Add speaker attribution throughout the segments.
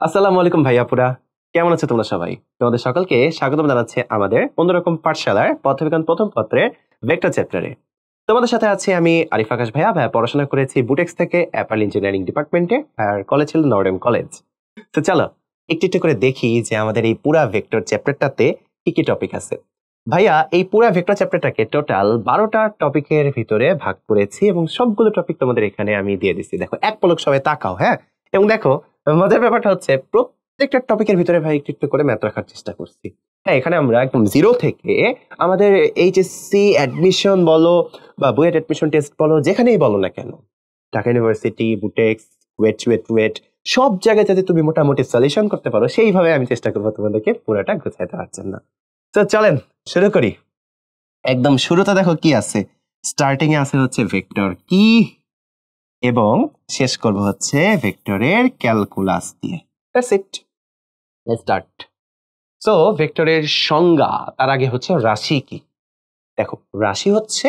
Speaker 1: আসসালামু আলাইকুম ভাইয়াপুরা, কেমন আছো তোমরা সবাই? তোমাদের সকলকে স্বাগতম জানাচ্ছি আমাদের অন্যরকম পাঠশালার পথবিজ্ঞান প্রথম পত্রের ভেক্টর চ্যাপ্টারে। তোমাদের সাথে আছি আমি আরিফ আকাশ ভাইয়া। পড়াশোনা করেছি বুটেক্স থেকে অ্যাপল ইঞ্জিনিয়ারিং ডিপার্টমেন্টে, আর কলেজ ছিল নর্ডেম কলেজ। তো চলো একটু একটু করে দেখি যে আমাদের এই পুরা ভেক্টর চ্যাপ্টারটাতে কি কি টপিক আছে। ভাইয়া এই পুরা ভেক্টর চ্যাপ্টারটাকে টোটাল 12টা টপিকের ভিতরে ভাগ করেছি এবং সবগুলো টপিক তোমাদের এখানে আমি দিয়ে দিচ্ছি। দেখো এক পলক সবাই তাকাও, হ্যাঁ। এবং দেখো মজার ব্যাপারটা হচ্ছে প্রত্যেকটা টপিকের ভিতরে ভাই একটু একটু করে ম্যাথ রাখার চেষ্টা করছি। হ্যাঁ, এখানে আমরা একদম জিরো থেকে আমাদের এইচএসসি অ্যাডমিশন বলো বা বুয়েট অ্যাডমিশন টেস্ট বলো, যেখানেই বলো না কেন, ঢাকা ইউনিভার্সিটি, বুটেক্স, ওয়েট সব জায়গায় যাতে তুমি মোটামুটি সলিউশন করতে পারো, সেইভাবে আমি চেষ্টা করবো তোমাদেরকে পুরোটা গোছাইতে পারছেন না। তো চলেন শুরু করি। একদম শুরুতে দেখো কি আছে, স্টার্টিং এ আছে হচ্ছে ভেক্টর কি, এবং শেষ করব হচ্ছে ভেক্টরের ক্যালকুলাস দিয়ে। That's it, let's start. So ভেক্টরের সংজ্ঞা, তার আগে হচ্ছে রাশি কি। দেখো রাশি হচ্ছে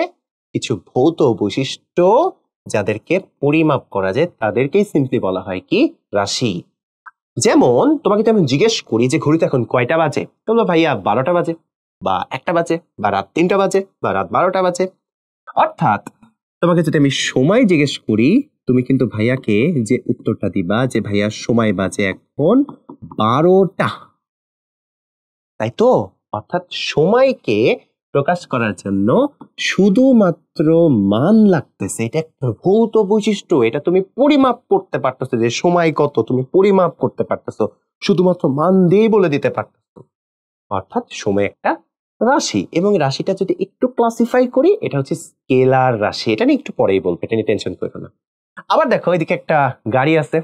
Speaker 1: কিছু ভৌত বৈশিষ্ট্য যাদেরকে পরিমাপ করা যায়, তাদেরকেই সিম্পলি বলা হয় কি রাশি। যেমন তোমাকে তো আমি জিজ্ঞেস করি যে ঘড়িতে এখন কয়টা বাজে, বলবো ভাইয়া 12টা বাজে, বা 1টা বাজে, বা রাত 3টা বাজে, বা রাত 12টা বাজে। অর্থাৎ তোমাকে যদি আমি সময় জিজ্ঞেস করি, তুমি কিন্তু ভাইয়াকে যে উত্তরটা দিবা যে ভাইয়া সময় বাজে এখন 12টা, তাই তো। অর্থাৎ সময়কে প্রকাশ করার জন্য শুধুমাত্র মান লাগতেছে। এটা একটা ভৌত বৈশিষ্ট্য, এটা তুমি পরিমাপ করতে পারতেছো যে সময় কত, তুমি পরিমাপ করতে পারতেছো, শুধুমাত্র মান দিয়ে বলে দিতে পারতেছো। অর্থাৎ সময় একটা রাশি, এবং রাশিটা যদি একটু ক্লাসিফাই করি, এটা হচ্ছে স্কেলার রাশি। এটা নিয়ে একটু পরেই বলবো, এটা নিয়ে টেনশন করো না। আবার দেখো এদিকে একটা গাড়ি আছে,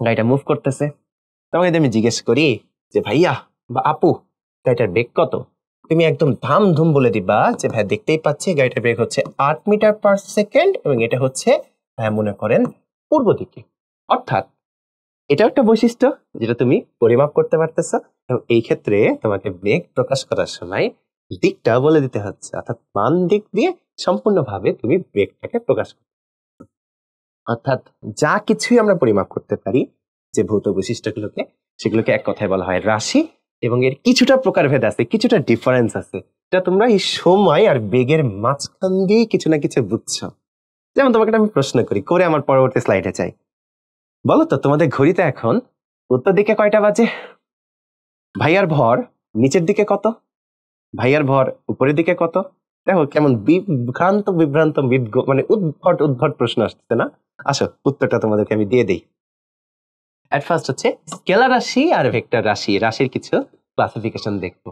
Speaker 1: গাড়িটা মুভ করতেছে। তোমাকে যদি আমি জিজ্ঞেস করি যে ভাইয়া বা আপু গাড়িটার বেগ কত, তুমি একদম ধাম ধুম বলে দিবা যে ভাই দেখতেই পাচ্ছি গাড়িটার বেগ হচ্ছে 8 মিটার/সেকেন্ড, এবং এটা হচ্ছে ভাই মনে করেন পূর্ব দিকে। অর্থাৎ এটা একটা বৈশিষ্ট্য যেটা তুমি পরিমাপ করতে পারতেছ, এবং এই ক্ষেত্রে তোমাকে বেগ প্রকাশ করার সময় দিকটা বলে দিতে হচ্ছে, অর্থাৎ মান দিক দিয়ে সম্পূর্ণভাবে তুমি বেগটাকে প্রকাশ করতে। অর্থাৎ যা কিছুই আমরা পরিমাপ করতে পারি, যে ভৌত বৈশিষ্ট্যগুলোকে, সেগুলোকে এক কথায় বলা হয় রাশি। এবং এর কিছুটা প্রকারভেদ আছে, কিছুটা ডিফারেন্স আছে, যা তোমরা এই সময় আর বেগের মাঝখান দিয়ে কিছু না কিছু বুঝছো। যেমন তোমাকে আমি প্রশ্ন করি, করে আমার পরবর্তী স্লাইডে চাই। বলো তো তোমাদের ঘড়িতে এখন উত্তর দিকে কয়টা বাজে? ভাইয়ার ভর নিচের দিকে কত? ভাইয়ার ভর উপরের দিকে কত? দেখো কেমন বিভ্রান্ত মানে উদ্ভট প্রশ্ন আসছে না? আসো উত্তরটা তোমাদেরকে আমি দিয়ে দিই। এট ফার্স্ট হচ্ছে স্কেলার রাশি আর ভেক্টর রাশি, রাশির কিছু ক্লাসিফিকেশন দেখবো।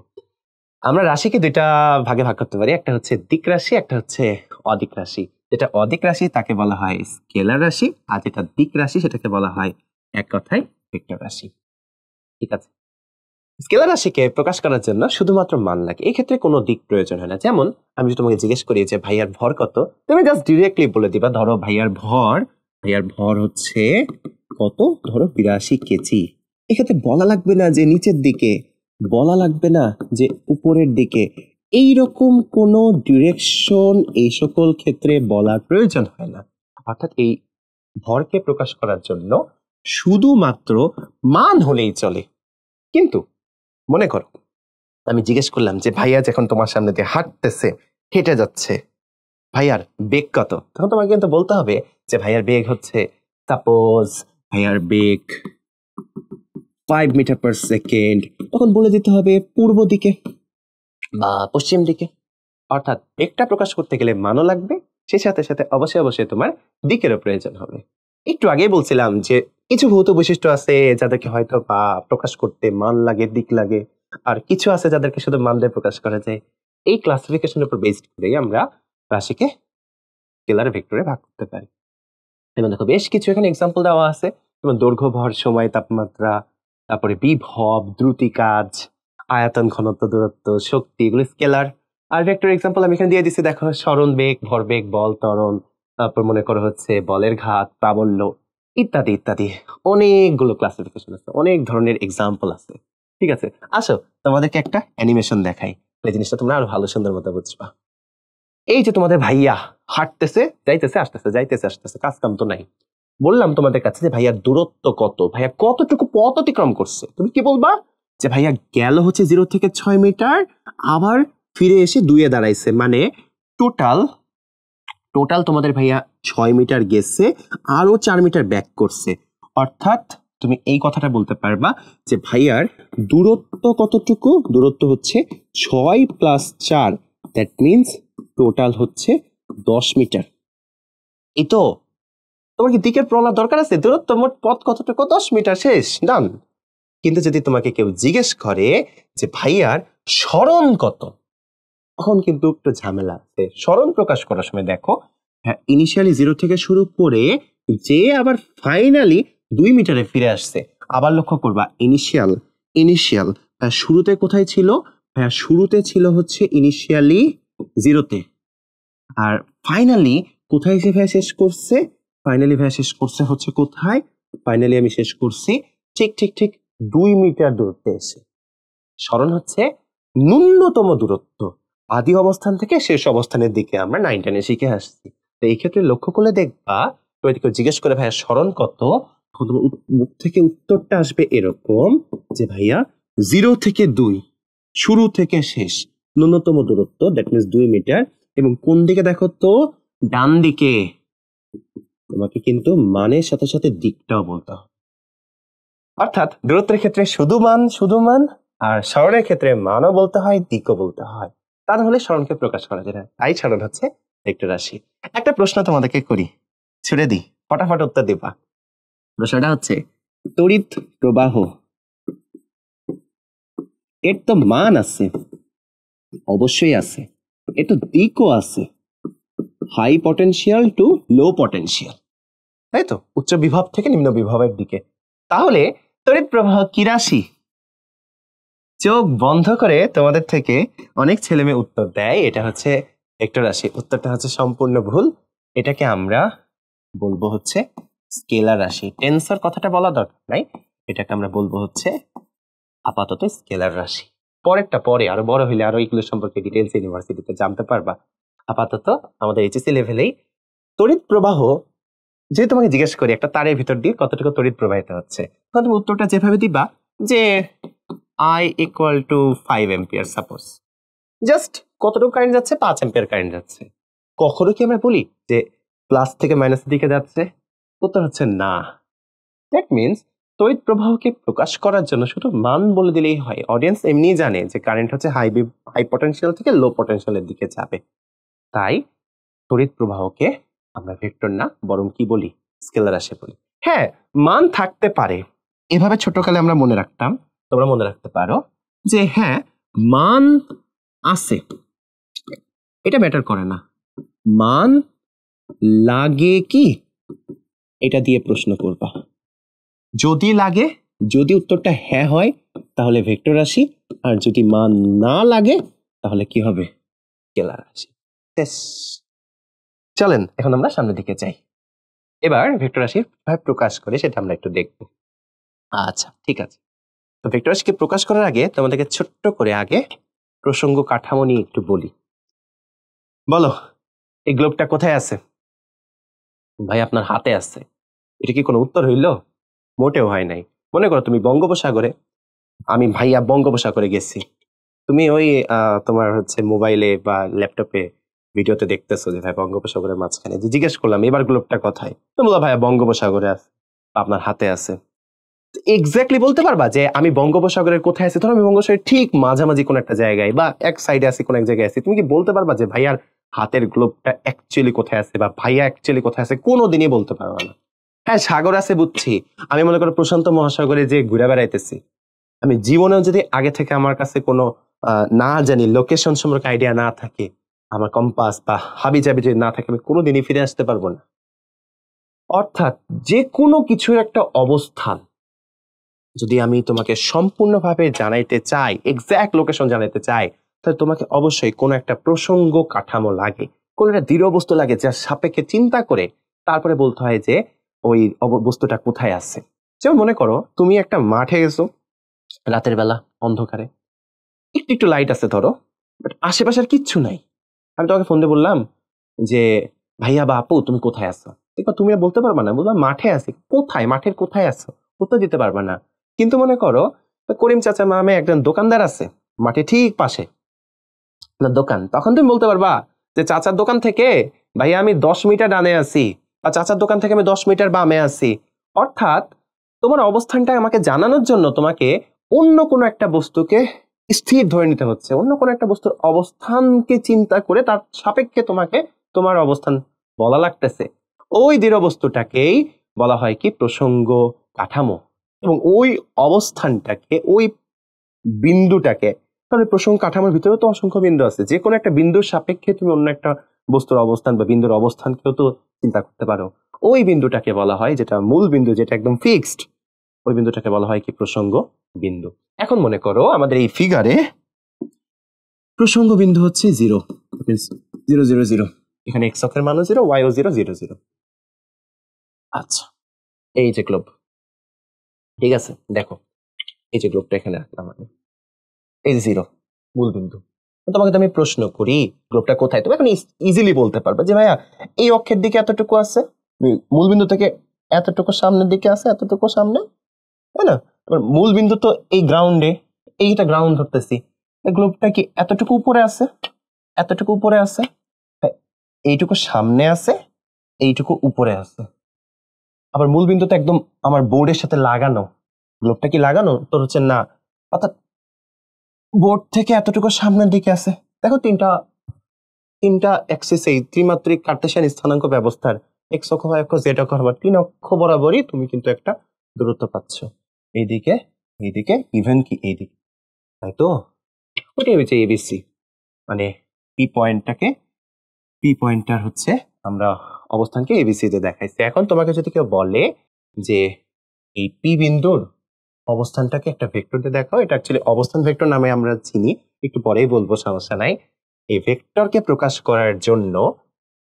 Speaker 1: আমরা রাশিকে দুইটা ভাগে ভাগ করতে পারি, একটা হচ্ছে দিক রাশি, একটা হচ্ছে অদিক রাশি। যেটা অদিক রাশি তাকে বলা হয় স্কেলার রাশি, আর যেটা দিক রাশি সেটাকে বলা হয় এক কথায় ভেক্টর রাশি। ঠিক আছে, স্কেলার রাশিকে প্রকাশ করার জন্য শুধুমাত্র মান লাগে, এই ক্ষেত্রে কোনো দিক প্রয়োজন হয় না। যেমন আমি যদি তোমাকে জিজ্ঞেস করি যে ভাইয়ার ভর কত, তুমি জাস্ট ডিরেক্টলি বলে দিবা ধরো ভাইয়ার ভর হচ্ছে কত, ধরো 82 কেজি। এক্ষেত্রে বলা লাগবে না যে নিচের দিকে, বলা লাগবে না যে উপরের দিকে, এইরকম কোনো ডিরেকশন এই সকল ক্ষেত্রে বলার প্রয়োজন হয় না। অর্থাৎ এই ভরকে প্রকাশ করার জন্য শুধুমাত্র মান হলেই চলে। কিন্তু মনে করো আমি জিজ্ঞেস করলাম যে ভাইয়া যখন তোমার সামনে দিয়ে হাঁটতেছে, হেঁটে যাচ্ছে, ভাইয়ার বেগ কত, তখন তোমাকে কিন্তু বলতে হবে যে ভাইয়ার বেগ হচ্ছে, সাপোজ ভাইয়ার বেগ 5 মিটার/সেকেন্ড, তখন বলে দিতে হবে পূর্ব দিকে বা পশ্চিম দিকে। অর্থাৎ বেগটা প্রকাশ করতে গেলে মানও লাগবে, সেই সাথে সাথে অবশ্যই তোমার দিকেরও প্রয়োজন হবে। একটু আগেই বলছিলাম যে কিছু ভৌত বৈশিষ্ট্য আছে যাদেরকে হয়তো বা প্রকাশ করতে মান লাগে, দিক লাগে, আর কিছু আছে যাদেরকে শুধু মান দিয়ে প্রকাশ করা যায়। এই ক্লাসিফিকেশনের উপর বেসড করেই আমরা রাশিকে স্কেলার ভেক্টরে ভাগ করতে পারি। এবং দেখো বেশ কিছু এখানে এক্সাম্পল দেওয়া আছে, যেমন দৈর্ঘ্য, ভর, সময়, তাপমাত্রা, তারপরে বিভব, দ্রুতি কাজ, আয়তন, ঘনত্ব, দূরত্ব, শক্তি, এগুলো স্কেলার। আর ভেক্টর এক্সাম্পল আমি এখানে দিয়ে দিচ্ছি, দেখো সরণ বেগ, ভরবেগ, বল, ত্বরণ, তারপর মনে করো হচ্ছে বলের ঘাত, প্রাবল্য, ইত্যাদি ইত্যাদি। অনেকগুলো ক্লাসিফিকেশন আছে, অনেক ধরনের এক্সাম্পল আছে। ঠিক আছে, আসো তোমাদেরকে একটা অ্যানিমেশন দেখাই, এই জিনিসটা তোমরা আরো ভালো সুন্দর মতো বুঝবা। এই যে তোমাদের ভাইয়া হাঁটতেছে, যাইতেছে আসতেছে, যাইতেছে আসতেছে, কাজ কাম তো নাই। বললাম তোমাদের কাছে যে ভাইয়ার দূরত্ব কত, ভাইয়া কতটুকু পথ অতিক্রম করছে, তুমি কি বলবা যে ভাইয়া গেল হচ্ছে 0 থেকে 6 মিটার, আবার ফিরে এসে 2 দাঁড়াইছে, মানে টোটাল টোটাল তোমাদের ভাইয়া 6 মিটার গেছে, আরো 4 মিটার ব্যাক করছে। অর্থাৎ তুমি এই কথাটা বলতে পারবা যে ভাইয়ার দূরত্ব কতটুকু, দূরত্ব হচ্ছে 6 + 4, দ্যাট মিনস টোটাল হচ্ছে 10 মিটার। এই তো, তোমার কি দিকের প্রলাপ দরকার আছে? দূরত্ব মোট পথ কতটুকু? 10 মিটার, শেষ, ডান। কিন্তু যদি তোমাকে কেউ জিজ্ঞেস করে যে ভাইয়ার সরণ কত, তখন কিন্তু একটু ঝামেলা আছে। সরণ প্রকাশ করার সময় দেখো, হ্যাঁ, ইনিশিয়ালি 0 থেকে শুরু করে যে আবার ফাইনালি 2 মিটারে ফিরে আসছে। আবার লক্ষ্য করবা, ইনিশিয়াল ইনিশিয়াল শুরুতে কোথায় ছিল? হ্যাঁ, শুরুতে ছিল হচ্ছে ইনিশিয়ালি 0-তে, আর ফাইনালি কোথায় এসে ভাইয়া শেষ করছে? ফাইনালি ভাইয়া শেষ করছে হচ্ছে কোথায়? ফাইনালি আমি শেষ করছি ঠিক ঠিক ঠিক 2 মিটার দূরত্বে এসে। সরণ হচ্ছে ন্যূনতম দূরত্ব আদি অবস্থান থেকে শেষ অবস্থানের দিকে, আমরা 9-10-এ শিখে আসছি। তো এই ক্ষেত্রে লক্ষ্য করলে দেখবা, তো কেউ জিজ্ঞেস করে ভাইয়া সরণ কত, তখন তোমার মুখ থেকে উত্তরটা আসবে এরকম যে ভাইয়া 0 থেকে 2, শুরু থেকে শেষ ন্যূনতম দূরত্ব, দ্যাট মিনস 2 মিটার। এবং কোন দিকে দেখো তো? ডান দিকে। তোমাকে কিন্তু মানের সাথে সাথে দিকটাও বলতে হবে। অর্থাৎ দূরত্বের ক্ষেত্রে শুধু মান, আর সরণের ক্ষেত্রে মানও বলতে হয়, দিকও বলতে হয়, তা না হলে সরণকে প্রকাশ করা যায় না। তাই সরণ হচ্ছে ভেক্টর রাশি। একটা প্রশ্ন তোমাদেরকে করি, ছুড়ে দিই, ফটাফট উত্তর দিবা। প্রশ্নটা হচ্ছে, তড়িৎ প্রবাহ এর তো মান আছে, অবশ্যই আছে, এর তো দিকও আছে, high potential to low potential, তাই তো, উচ্চ বিভব থেকে নিম্ন বিভবের দিকে। তাহলে তড়িৎ প্রবাহ কি রাশি? চোখ বন্ধ করে তোমাদের থেকে অনেক ছেলে মেয়ে উত্তর দেয় এটা হচ্ছে ভেক্টর রাশি। উত্তরটা হচ্ছে সম্পূর্ণ ভুল। এটাকে আমরা বলবো হচ্ছে স্কেলার রাশি। টেন্সর কথাটা বলা দরকার নাই, এটাকে আমরা বলবো হচ্ছে আপাতত স্কেলার রাশি। পরেরটা পরে, আরো বড় হইলে আরো এগুলো সম্পর্কে ডিটেলস ইউনিভার্সিটিতে জানতে পারবা। আপাতত আমাদের এইচএসসি লেভেলেই তড়িৎ প্রবাহ, যেহেতু তোমাকে জিজ্ঞেস করি একটা তারের ভিতর দিয়ে কতটুকু তড়িৎ প্রবাহিত হচ্ছে, তখন তুমি উত্তরটা যেভাবে দিবা যে I = 5 অ্যাম্পিয়ার, সাপোজ, জাস্ট কতটুকু কারেন্ট যাচ্ছে? 5 অ্যাম্পিয়ার কারেন্ট যাচ্ছে। কখনো কি আমরা বলি যে প্লাস থেকে মাইনাসের দিকে যাচ্ছে? উত্তর হচ্ছে না। দ্যাট মিনস তড়িৎ প্রবাহকে প্রকাশ করার জন্য শুধু মান বলে দিলেই হয়। অডিয়েন্স এমনি জানে যে কারেন্ট হচ্ছে হাই পটেনশিয়াল থেকে লো পটেনশিয়ালের দিকে যাবে। তাই তড়িৎ প্রবাহকে আমরা ভেক্টর না, বরং কি বলি? স্কেলার রাশি বলি। হ্যাঁ, মান থাকতে পারে, এভাবে ছোটকালে আমরা মনে রাখতাম, তোমরা মনে রাখতে পারো যে হ্যাঁ মান আছে, এটা ম্যাটার করে না। মান লাগে কি, এটা দিয়ে প্রশ্ন করবা। যদি লাগে, যদি উত্তরটা হ্যাঁ হয় তাহলে ভেক্টর রাশি, আর যদি মান না লাগে তাহলে কি হবে? স্কেলার রাশি। চলেন এখন আমরা সামনের দিকে যাই। এবার ভেক্টর রাশি কিভাবে প্রকাশ করে সেটা আমরা একটু দেখব। আচ্ছা, ঠিক আছে। তো ভেক্টর রাশিকে প্রকাশ করার আগে তোমাদেরকে ছোট্ট করে আগে প্রসঙ্গ কাঠামো নিয়ে একটু বলি। বলো, এই গ্লোবটা কোথায় আছে? ভাই আপনার হাতে আছে। এটা কি কোনো উত্তর হইল? মোটেও হয় নাই। মনে করো তুমি বঙ্গোপসাগরে, আমি ভাইয়া বঙ্গোপসাগরে গেছি, তুমি ওই তোমার হচ্ছে মোবাইলে বা ল্যাপটপে ভিডিওতে দেখতেছো যে ভাই বঙ্গোপসাগরের মাঝখানে, যে জিজ্ঞেস করলাম এবার গ্লোবটা কোথায়, তো বললো ভাইয়া বঙ্গোপসাগরে আছে, আপনার হাতে আছে। এক্স্যাক্টলি বলতে পারবা যে আমি বঙ্গোপসাগরের কোথায় আছি? ধরো আমি বঙ্গোপসাগরের ঠিক মাঝামাঝি কোন একটা জায়গায় বা এক সাইডে আছি, কোন এক জায়গায় আছি, তুমি কি বলতে পারবা যে ভাইয়ার হাতের গ্লোবটা অ্যাকচুয়ালি কোথায় আছে বা ভাইয়া অ্যাকচুয়ালি কোথায় আছে? কোনোদিনই বলতে পারবা না। হ্যাঁ, সাগর আছে বুঝছি, আমি মনে করো প্রশান্ত মহাসাগরে যে ঘুরে বেড়াইতেছি, আমি জীবনেও যদি আগে থেকে আমার কাছে কোনো না জানি লোকেশন সম্পর্কে আইডিয়া না থাকে, আমার কম্পাস বা হাবি জাবি যদি না থাকে, আমি কোনোদিনই ফিরে আসতে পারবো না। অর্থাৎ যে কোনো কিছুর একটা অবস্থান যদি আমি তোমাকে সম্পূর্ণভাবে জানাইতে চাই, এক্সাক্ট লোকেশন জানাইতে চাই, তাহলে তোমাকে অবশ্যই কোনো একটা প্রসঙ্গ কাঠামো লাগে, কোনো একটা দৃঢ় বস্তু লাগে, যার সাপেক্ষে চিন্তা করে তারপরে বলতে হয় যে ওই বস্তুটা কোথায় আছে। যেমন মনে করো তুমি একটা মাঠে গেছো রাতের বেলা, অন্ধকারে, একটু একটু লাইট আছে ধরো, বাট আশেপাশে আর কিচ্ছু নাই। আমি তোমাকে ফোন দিয়ে বললাম যে ভাইয়া বা আপু তুমি কোথায় আছো? দেখো তুমি বলতে পারবা না, বলবা মাঠে আছি। কোথায়? মাঠের কোথায় আছো? উত্তর দিতে পারবা না। কিন্তু মনে করো করিম চাচা নামে একজন দোকানদার আছে মাঠে ঠিক পাশে না দোকান, তখন তুমি বলতে পারবা যে চাচার দোকান থেকে ভাইয়া আমি 10 মিটার ডানে আছি, বা চাচার দোকান থেকে আমি 10 মিটার বামে আছি। অর্থাৎ তোমার অবস্থানটা আমাকে জানানোর জন্য তোমাকে অন্য কোনো একটা বস্তুকে স্থির ধরে নিতে হচ্ছে, অন্য কোনো একটা বস্তুর অবস্থানকে চিন্তা করে তার সাপেক্ষে তোমাকে তোমার অবস্থান বলা লাগতেছে। ওই দৃঢ় বস্তুটাকেই বলা হয় কি প্রসঙ্গ কাঠামো, এবং ওই অবস্থানটাকে ওই বিন্দুটাকে, তাহলে প্রসঙ্গ কাঠামোর ভিতরে তো অসংখ্য বিন্দু আছে, যে কোনো একটা বিন্দুর সাপেক্ষে তুমি অন্য একটা বস্তুর অবস্থান বা বিন্দুর অবস্থানকেও তো চিন্তা করতে পারো। ওই বিন্দুটাকে বলা হয়, যেটা মূল বিন্দু, যেটা একদম ফিক্সড, ওই বিন্দুটাকে বলা হয় কি প্রসঙ্গ বিন্দু। এখন মনে করো আমাদের এই ফিগারে প্রসঙ্গ বিন্দু হচ্ছে 0, 0 0 0, এখানে এক্স অক্ষের মানও 0, ওয়াই ও 0 0 0। আচ্ছা, এই যে গ্লোব, ঠিক আছে, দেখো এই যে গ্লোবটা এখানে রাখলাম আমি, এই যে 0 মূল বিন্দু। তোমাকে তো আমি প্রশ্ন করি গ্লোবটা কোথায়, তুমি এখন ইজিলি বলতে পারবে যে ভাইয়া এই অক্ষের দিকে এতটুকু আছে, মূল বিন্দু থেকে এতটুকু সামনের দিকে আছে, এতটুকু সামনে, তাই না? মূল বিন্দু তো এই গ্রাউন্ডে, এইটা গ্রাউন্ড ধরতেছি, গ্লোবটা কি এতটুকু উপরে আছে, এতটুকু উপরে আছে, এইটুকু সামনে আছে, এইটুকু উপরে আছে। আবার মূল বিন্দু তো একদম আমার বোর্ডের সাথে লাগানো, গ্লোবটা কি লাগানো? তোর হচ্ছে না, অর্থাৎ বোর্ড থেকে এতটুকু সামনের দিকে আছে। দেখো তিনটা অ্যাক্সিস, এই ত্রিমাত্রিক কার্টেশিয়ান স্থানাঙ্ক ব্যবস্থার এক্স অক্ষ, ওয়াই অক্ষ, জেড অক্ষ, আবার 3 অক্ষ বরাবরই তুমি কিন্তু একটা দূরত্ব পাচ্ছ, এইদিকে এইদিকে, ইভেন কি এইদিকে, তাই তো? ওইটাই হচ্ছে এবিসি, মানে পি পয়েন্টটার হচ্ছে আমরা অবস্থানকে এবিসি তে দেখাইছি। এখন তোমাকে যদি কেউ বলে যে এই পি বিন্দুর অবস্থানটাকে একটা ভেক্টর দিয়ে দেখাও, এটা অ্যাকচুয়ালি অবস্থান ভেক্টর নামে আমরা চিনি, একটু পরেই বলবো, সমস্যা নাই। এই ভেক্টরকে প্রকাশ করার জন্য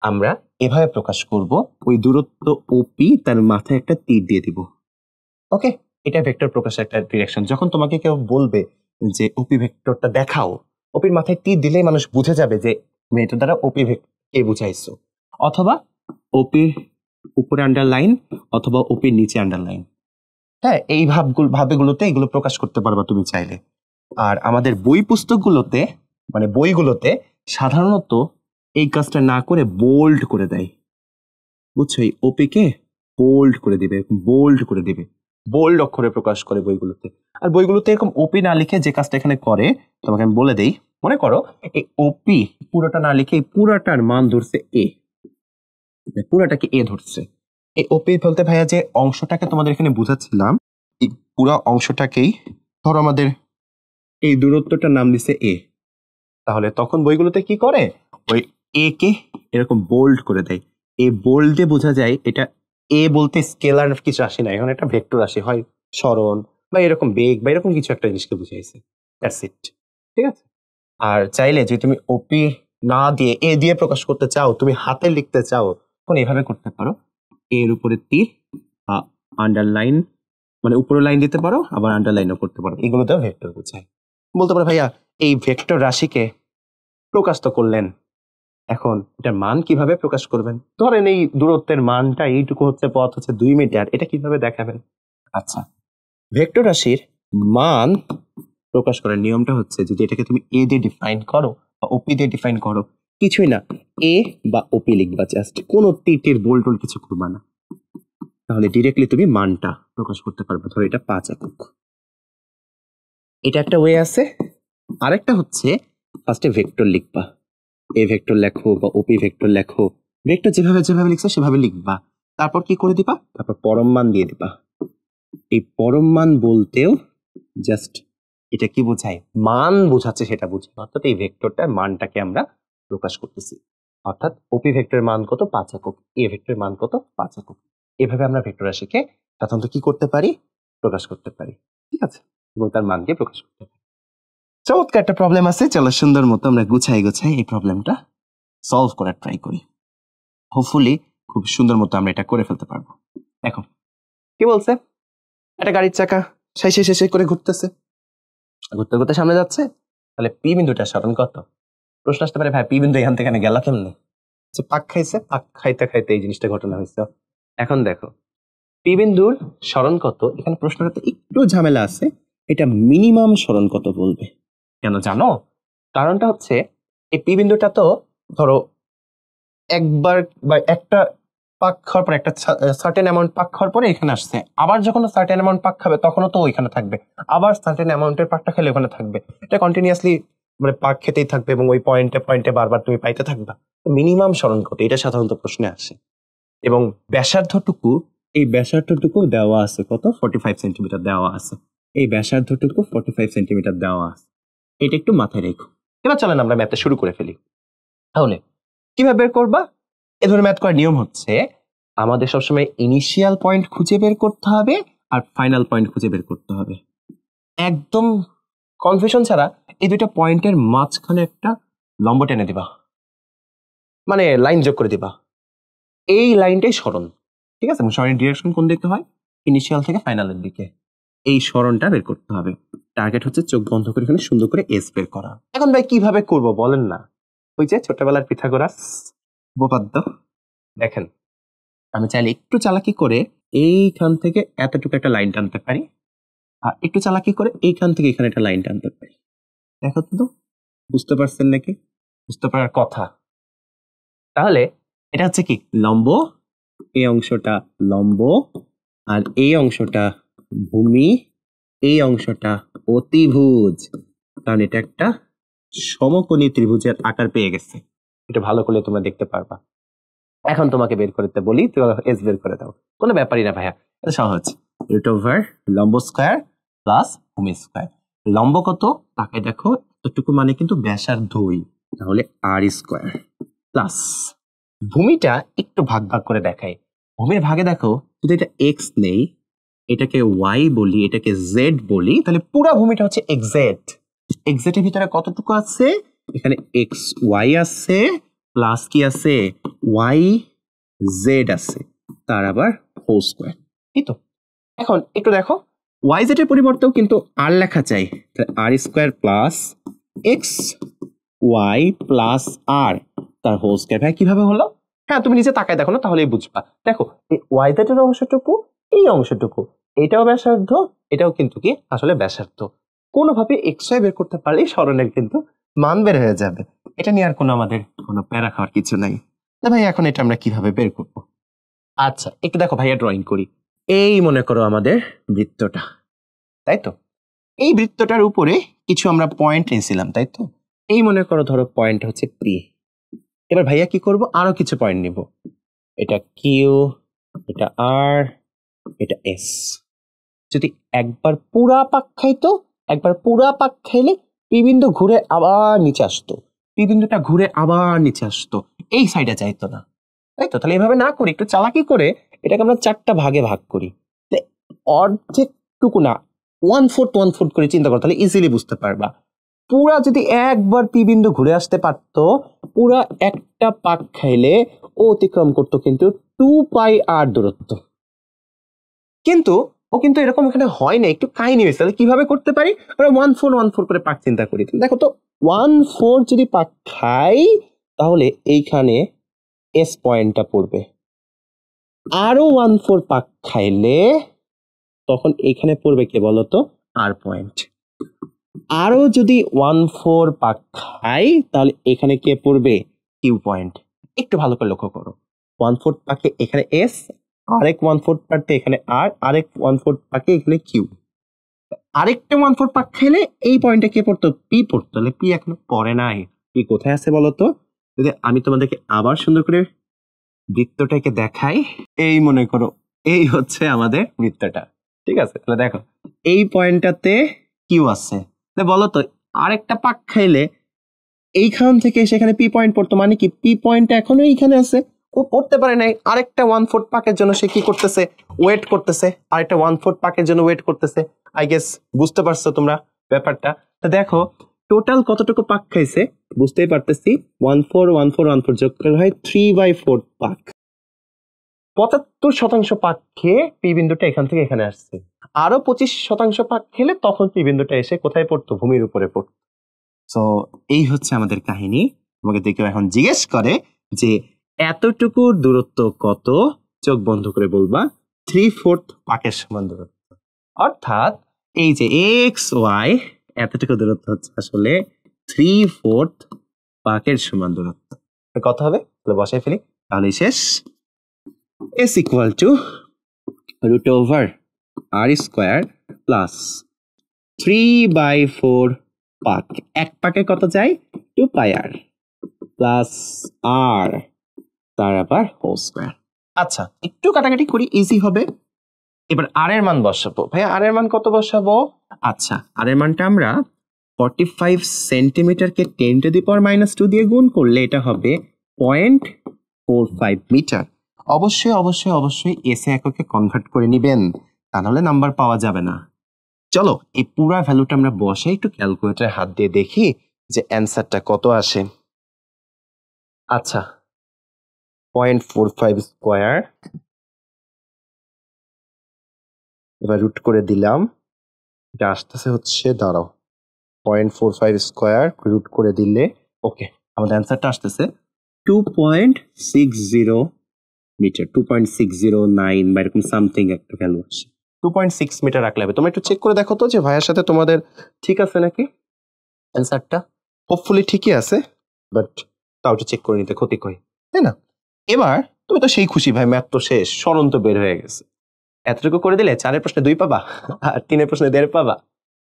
Speaker 1: আমরা এভাবে প্রকাশ করব, ওই দূরত্ব ওপি তার মাথায় একটা তীর দিয়ে দিব। ওকে, এটা ভেক্টর প্রকাশের একটা ডিরেকশন। যখন তোমাকে কেউ বলবে যে ওপি ভেক্টরটা দেখাও, ওপির মাথায় তীর দিলেই মানুষ বুঝে যাবে যে এটা দ্বারা ওপি কে বুঝাইছো, অথবা ওপির উপরে আন্ডারলাইন, অথবা ওপির নিচে আন্ডারলাইন। হ্যাঁ, এই ভাবেগুলোতে এগুলো প্রকাশ করতে পারবা তুমি চাইলে। আর আমাদের বই পুস্তকগুলোতে, মানে বইগুলোতে সাধারণত এই কাজটা না করে বোল্ড করে দেয়, বুঝছো? এই ওপি কে বোল্ড করে দিবে, বোল্ড করে দিবে, বোল্ড অক্ষরে প্রকাশ করে বইগুলোতে। আর বইগুলোতে এরকম ওপি না লিখে যে কাজটা এখানে করে তোমাকে আমি বলে দেই। মনে করো এই ওপি পুরোটা না লিখে এই পুরাটার মান ধরছে এ, পুরাটাকে এ ধরছে। এই ওপি বলতে ভাইয়া যে অংশটাকে তোমাদের এখানে বুঝাচ্ছিলাম, এই পুরো অংশটাকেই ধরো আমাদের এই দূরত্বটার নাম দিছে এ, তাহলে তখন বইগুলোতে কি করে, ওই এ কে এরকম বোল্ড করে দেয়। এই বোল্ডে বোঝা যায় এটা এ বলতে স্কেলার কিছু রাশি না, এখন একটা ভেক্টর রাশি, হয় সরণ বা এরকম বেগ বা এরকম কিছু একটা জিনিসকে বুঝাইছে, দ্যাটস ইট, ঠিক আছে? আর চাইলে যদি তুমি ওপি না দিয়ে এ দিয়ে প্রকাশ করতে চাও, তুমি হাতে লিখতে চাও, তখন এভাবে করতে পারো, এর উপরে তীর বা আন্ডারলাইন, মানে উপরে লাইন দিতে পারো, আবার আন্ডারলাইনও করতে পারো, এগুলোতেও ভেক্টর বোঝায়। বলতে পারো ভাইয়া এই ভেক্টর রাশিকে প্রকাশ তো করলেন, এখন এটার মান কিভাবে প্রকাশ করবেন? ধরেন এই দূরত্বের মানটা এইটুকু হচ্ছে, পথ হচ্ছে 2 মিটার, এটা কিভাবে দেখাবেন? আচ্ছা, ভেক্টর রাশির মান প্রকাশ করার নিয়মটা হচ্ছে, যদি এটাকে তুমি এ দিয়ে ডিফাইন করো বা ওপি দিয়ে ডিফাইন করো, কিছুই না, এ বা ওপি লিখবা, জাস্ট কোনো তীর বোল্ড কিছু করবা না, তাহলে ডিরেক্টলি তুমি মানটা প্রকাশ করতে পারবে। ধরো এটা 5 একক, এটা একটা ওয়ে আছে। আরেকটা হচ্ছে ফার্স্টে ভেক্টর লিখবা, এ ভেক্টর লেখো বা ওপি ভেক্টর লেখো, ভেক্টর যেভাবে যেভাবে লিখছো সেভাবে লিখবা, তারপর কি করে দিবা, তারপর পরম মান দিয়ে দিবা। এই পরম মান বলতেও জাস্ট এটা কি বোঝায়, মান বোঝাচ্ছে সেটা বুঝে, অর্থাৎ এই ভেক্টরটার মানটাকে আমরা প্রকাশ করতেছি, অর্থাৎ ওপি ভেক্টরের মান কত, 5 একক, এ ভেক্টরের মান কত, 5 একক। এভাবে আমরা ভেক্টর রাশিকে সাধারণত কি করতে পারি, প্রকাশ করতে পারি, ঠিক আছে, এবং তার মানকে প্রকাশ করতে পারি। চমৎকার একটা প্রবলেম আছে, চলো সুন্দর মতো আমরা গুছাই এই প্রবলেমটা সলভ করার ট্রাই করি। হোপফুলি খুব সুন্দর মতো আমরা এটা করে ফেলতে পারবো। দেখো কি বলছে, একটা গাড়ির চাকা শেষে করে ঘুরতে ঘুরতে সামনে যাচ্ছে, তাহলে পি বিন্দুটা সরণ কত? প্রশ্ন আসতে পারে ভাই পি বিন্দু এখান থেকে গেল কেমনে? পাক খাইছে, পাক খাইতে খাইতে এই জিনিসটা ঘটনা হয়েছে। এখন দেখো পি বিন্দুর সরণ কত, এখানে প্রশ্নটাতে একটু ঝামেলা আছে, এটা মিনিমাম সরণ কত বলবে। কেন জানো? কারণটা হচ্ছে এই পি বিন্দুটা তো ধরো একবার বা একটা পাক খাওয়ার পর একটা সার্টেন অ্যামাউন্ট পাক খাওয়ার পরে এখানে আসছে, আবার যখন সার্টেন অ্যামাউন্ট পাক খাবে তখনও তো ওইখানে থাকবে, আবার সার্টেন অ্যামাউন্টের পাকটা খেলে ওখানে থাকবে, এটা কন্টিনিউয়াসলি মানে পাক খেতেই থাকবে এবং ওই পয়েন্টে পয়েন্টে বারবার তুমি পাইতে থাকবা। মিনিমাম সরণ কত এটা সাধারণত প্রশ্নে আসে। এবং ব্যাসার্ধটুকু, এই ব্যাসার্ধটুকু দেওয়া আছে কত, 45 সেন্টিমিটার দেওয়া আছে, এই ব্যাসার্ধটুকু 45 সেন্টিমিটার দেওয়া আছে, এটা একটু মাথায় রেখো। এবার চলেন আমরা ম্যাথটা শুরু করে ফেলি। তাহলে কিভাবে বের করবা? এ ধরনের ম্যাথ করার নিয়ম হচ্ছে আমাদের সবসময় ইনিশিয়াল পয়েন্ট খুঁজে বের করতে হবে আর ফাইনাল পয়েন্ট খুঁজে বের করতে হবে, একদম কনফিউশন ছাড়া। এই দুইটা পয়েন্টের মাঝখানে একটা লম্ব টেনে দিবা, মানে লাইন যোগ করে দিবা, এই লাইনটাই সরণ, ঠিক আছে? সরণের ডিরেকশন কোন দিকে হয়? ইনিশিয়াল থেকে ফাইনালের দিকে। এই সরণটা বের করতে হবে। টার্গেট হচ্ছে চোখ বন্ধ করে এখানে সুন্দর করে এস বের করা। এখন ভাই কিভাবে করব বলেন না? ওই যে ছোটবেলার পিথাগোরাস উপপাদ্য। দেখেন আমি চাইলে একটু চালাকি করে এইখান থেকে এতটুকু একটা লাইন টানতে পারি, আর একটু চালাকি করে এইখান থেকে এখানে একটা লাইন টানতে পারি। দেখো তো বুঝতে পারছেন নাকি? বুঝতে পারার কথা। তাহলে এটা হচ্ছে কি লম্ব, এই অংশটা লম্ব, আর এই অংশটা ভূমি, এই অংশটা অতিভুজ, কারণ এটা একটা সমকোণী ত্রিভুজের আকার পেয়ে গেছে। এটা ভালো করে তোমরা দেখতে পারবা। এখন তোমাকে বের করতে বলি, তুমি এস বের করে দাও। কোনো ব্যাপারই না ভাইয়া, এটা সহজ। রুট ওভার লম্ব স্কোয়ার প্লাস ভূমি স্কোয়ার। লম্ব কত তাকে দেখো, এতটুকু মানে কিন্তু ব্যাসার্ধই, তাহলে আর স্কোয়ার প্লাস ভূমিটা একটু ভাগ ভাগ করে দেখাই। ভূমির ভাগে দেখো যদি এটা এক্স নেই, এটাকে ওয়াই বলি, এটাকে জেড বলি, তাহলে পুরো ভূমিটা হচ্ছে এক্সজেড। এক্সজেড এর ভিতরে কতটুকু আছে? এখানে এক্স ওয়াই আছে প্লাস কি আছে ওয়াই জেড আছে, তার আবার হোল স্কোয়ার। এই তো এখন একটু দেখো ওয়াই জেড এর পরিবর্তেও কিন্তু আর লেখা চাই, R square plus X Y plus R তার হোল স্কোয়ার। ভাই কিভাবে হলো? হ্যাঁ তুমি নিচে তাকায় দেখো না, তাহলেই বুঝবা। দেখো এই ওয়াই জেড এর অংশটুকু, এই অংশটুকু, এটাও ব্যাসার্ধ, এটাও কিন্তু কি আসলে ব্যাসার্ধ। কোনোভাবে এক্স ওয়াই বের করতে পারলেই সরণের কিন্তু মান বের হয়ে যাবে। এটা নিয়ে আর কোনো আমাদের কোনো প্যারা খাওয়ার কিছু নাই। না ভাই এখন এটা আমরা কিভাবে বের করবো? আচ্ছা একটু দেখো ভাইয়া ড্রয়িং করি। এই মনে করো আমাদের বৃত্তটা, তাই তো? এই বৃত্তটার উপরে কিছু আমরা পয়েন্ট নিয়েছিলাম, তাই তো? এই মনে করো ধরো পয়েন্ট হচ্ছে পি। এবার ভাইয়া কি করব, আরো কিছু পয়েন্ট নিব, এটা কিউ, এটা আর, এটা এস। যদি একবার পুরা পাক খাইতো, একবার পুরা পাক খাইলে পি বিন্দু ঘুরে আবার নিচে আসতো, পি বিন্দুটা ঘুরে আবার নিচে আসতো, এই সাইডে যাইতো না, তাই তো? তাহলে এভাবে না করি, একটু চালাকি করে এটাকে আমরা চারটা ভাগে ভাগ করি, অর্ধেকটুকু না, 1/4 করে চিন্তা করো, তাহলে ইজিলি বুঝতে পারবা। পুরা যদি একবার পি বিন্দু ঘুরে আসতে পারতো, পুরা একটা পাক খাইলে ও অতিক্রম করতো কিন্তু 2πr দূরত্ব। কিন্তু ও কিন্তু এরকম এখানে হয় না, একটু কাহিনী হয়েছে। তাহলে কিভাবে করতে পারি? আমরা 1/4 করে পাক চিন্তা করি। দেখো তো 1/4 যদি পাক খাই তাহলে এইখানে এস পয়েন্টটা পড়বে, আরো 1/4 পাক খাইলে তখন এইখানে পড়বে কে বলতো, আর পয়েন্ট। আরো যদি 1/4 পাক খাই তাহলে এখানে কে পড়বে, কিউ পয়েন্ট। একটু ভালো করে লক্ষ্য করো, 1/4 পাকে এখানে এস, আরেক 1/4 পাকে এখানে আর, আরেক 1/4 পাকে এখানে কিউ। আরেকটা 1/4 পাক খেলে এই পয়েন্টে কে পড়তো, পি পড়তো। তাহলে পি এখনো পড়ে নাই, পি কোথায় আছে বলতো? যদি আমি তোমাদেরকে আবার সুন্দর করে বৃত্তটাকে দেখাই, এই মনে করো এই হচ্ছে আমাদের বৃত্তটা, ঠিক আছে? তাহলে দেখো এই পয়েন্টটাতে কিউ আছে, বলো তো আরেকটা পাক খাইলে এইখান থেকে সেখানে পি পয়েন্ট পড়তো, মানে কি পি পয়েন্ট এখনো এইখানে আছে, ও পড়তে পারে নাই। আরেকটা 1/4 পাকের জন্য সে কি করতেছে, ওয়েট করতেছে, আরেকটা 1/4 পাকের জন্য ওয়েট করতেছে। আই গেস বুঝতে পারছো তোমরা ব্যাপারটা। তো দেখো টোটাল কতটুকু পাক খাইছে বুঝতেই পারতেছি, 1/4 যোগ করলে হয় 3/4 পাক। 75% পাক খেয়ে পি বিন্দুটা এখান থেকে এখানে আসছে, আরো 25% পাক খেলে তখন পি বিন্দুটা এসে কোথায় পড়তো, ভূমির উপরে পড়তো। তো এই হচ্ছে আমাদের কাহিনী। তোমাকে দেখে এখন জিজ্ঞেস করে যে এতটুকুর দূরত্ব কত চোখ বন্ধ করে বলবা 3/4 পাকের সমান দূরত্ব। অর্থাৎ এই যে এক্স ওয়াই এতটুকু দূরত্ব হচ্ছে আসলে 3/4 পাকের সমান দূরত্ব। কত হবে তাহলে বসাই ফেলি, তাহলে শেষ। s equal to root over R square plus 3/4 পাক। এক পাকে কত যায় 2 পাই আর প্লাস আর তার আবার হোল স্কোয়ার। আচ্ছা একটু কাটাকাটি করি, ইজি হবে। এবার আর এর মান বসাবো। ভাইয়া আর এর মান কত বসাবো? আচ্ছা আর এর মানটা আমরা 45 সেন্টিমিটারকে 10⁻² দিয়ে গুণ করলে এটা হবে 0.45 মিটার। অবশ্যই অবশ্যই অবশ্যই এসে এককে কনভার্ট করে নিবেন, তা নাহলে নাম্বার পাওয়া যাবে না। চলো এই পুরা ভ্যালুটা আমরা বসে একটু ক্যালকুলেটরে হাত দিয়ে দেখি যে অ্যান্সারটা কত আসে। আচ্ছা 0.45 স্কোয়ার, এবার রুট করে দিলাম, এটা আসতেছে হচ্ছে দাঁড়াও 0.45 স্কোয়ার রুট করে দিলে ওকে আমাদের অ্যান্সারটা আসতেছে 2.60 মিটার, 2.609 বা এরকম সামথিং একটা ভ্যালু আসে। 2.6 মিটার রাখলে হবে। তোমরা একটু চেক করে দেখো তো যে ভাইয়ের সাথে তোমাদের ঠিক আছে নাকি অ্যান্সারটা। হোপফুলি ঠিকই আছে, বাট তাও একটু চেক করে নিতে ক্ষতি কই, তাই না? এবার তুমি তো সেই খুশি ভাই, ম্যাথ তো শেষ, স্মরণ তো বের হয়ে গেছে। এতটুকু করে দিলে 4-এর প্রশ্নে 2 পাবা আর 3-এর প্রশ্নে 1.5 পাবা।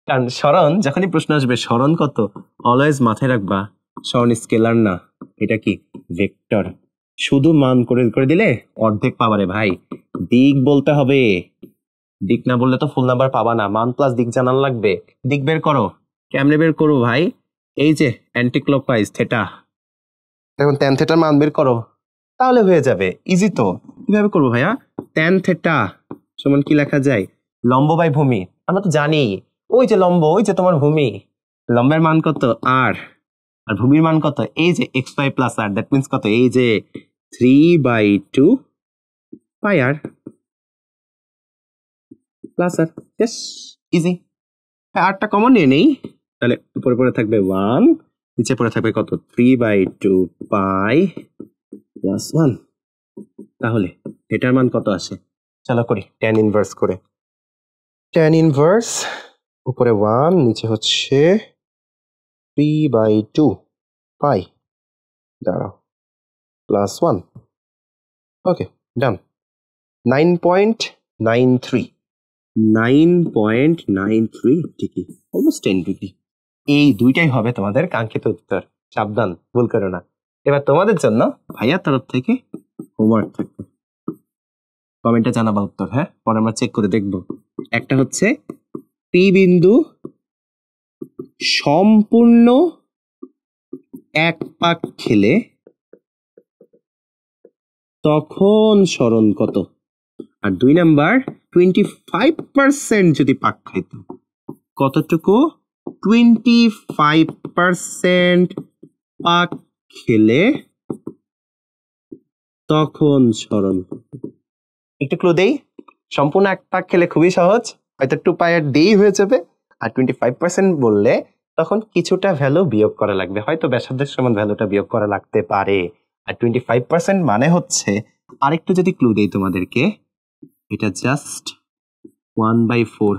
Speaker 1: কারণ স্মরণ যখনই প্রশ্ন আসবে স্মরণ কত অলওয়েজ মাথায় রাখবা, স্মরণ স্কেলার না, এটা কি ভেক্টর। শুধু মান করে দিলে অর্ধেক পাবা রে ভাই, দিক বলতে হবে। দিক না বললে তো ফুল নাম্বার পাবা না, মান প্লাস দিক জানান লাগবে। দিক বের করো, কেমনে বের করো ভাই? এই যে অ্যান্টি ক্লকওয়াইজ থেটা, এখন ট্যান থেটার মান বের করো, তাহলে হয়ে যাবে। ইজি তো। কিভাবে করবো ভাইয়া? ট্যান থেটা সমান কি লেখা যায়? লম্ব বাই ভূমি। আমরা তো জানি ওই যে লম্ব, ওই যে তোমার ভূমি, লম্বের মান কত আর, আর ভূমির মান কত এই যে xy plus R, that means কত এই যে 3/2 pi R plus R. Yes easy. আরটা কমন নিয়ে নেই, তাহলে উপরে পড়ে থাকবে 1, নিচে পড়ে থাকবে কত 3/2 পাই প্লাস 1। তাহলে এটার মান কত আসে? চলো করি tan ইনভার্স করে। tan ইনভার্স উপরে 1 নিচে হচ্ছে 3/2 পাই, দাঁড়াও প্লাস 1। ওকে ডান। 9.93 9.93 ডিগ্রি, অলমোস্ট 10 ডিগ্রি। এই দুইটাই হবে তোমাদের কাঙ্ক্ষিত উত্তর, সাবধান ভুল করো না। এবার তোমাদের জন্য ভাইয়ার তরফ থেকে হোমওয়ার্ক থাকবে, কমেন্টে জানাবা উত্তর। হ্যাঁ পরে আমরা চেক করে দেখব। একটা হচ্ছে পি বিন্দু সম্পূর্ণ এক পাক খেলে তখন সরণ কত, আর 2 নাম্বার 25% যদি পাক খাইত কতটুকু? 25% পাক খেলে তখন সরণ। একটু ক্লু দেই, সম্পূর্ণ এক পাক খেলে খুবই সহজ, হয়তো 2 পাই আর দেই হয়ে যাবে। আর 25% বললে তখন কিছুটা ভ্যালু বিয়োগ করা লাগবে, হয়তো ব্যাসার্ধের সমান ভ্যালুটা বিয়োগ করা লাগতে পারে। আর 25% মানে হচ্ছে, আরেকটু যদি ক্লু দেই তোমাদেরকে, এটা জাস্ট 1/4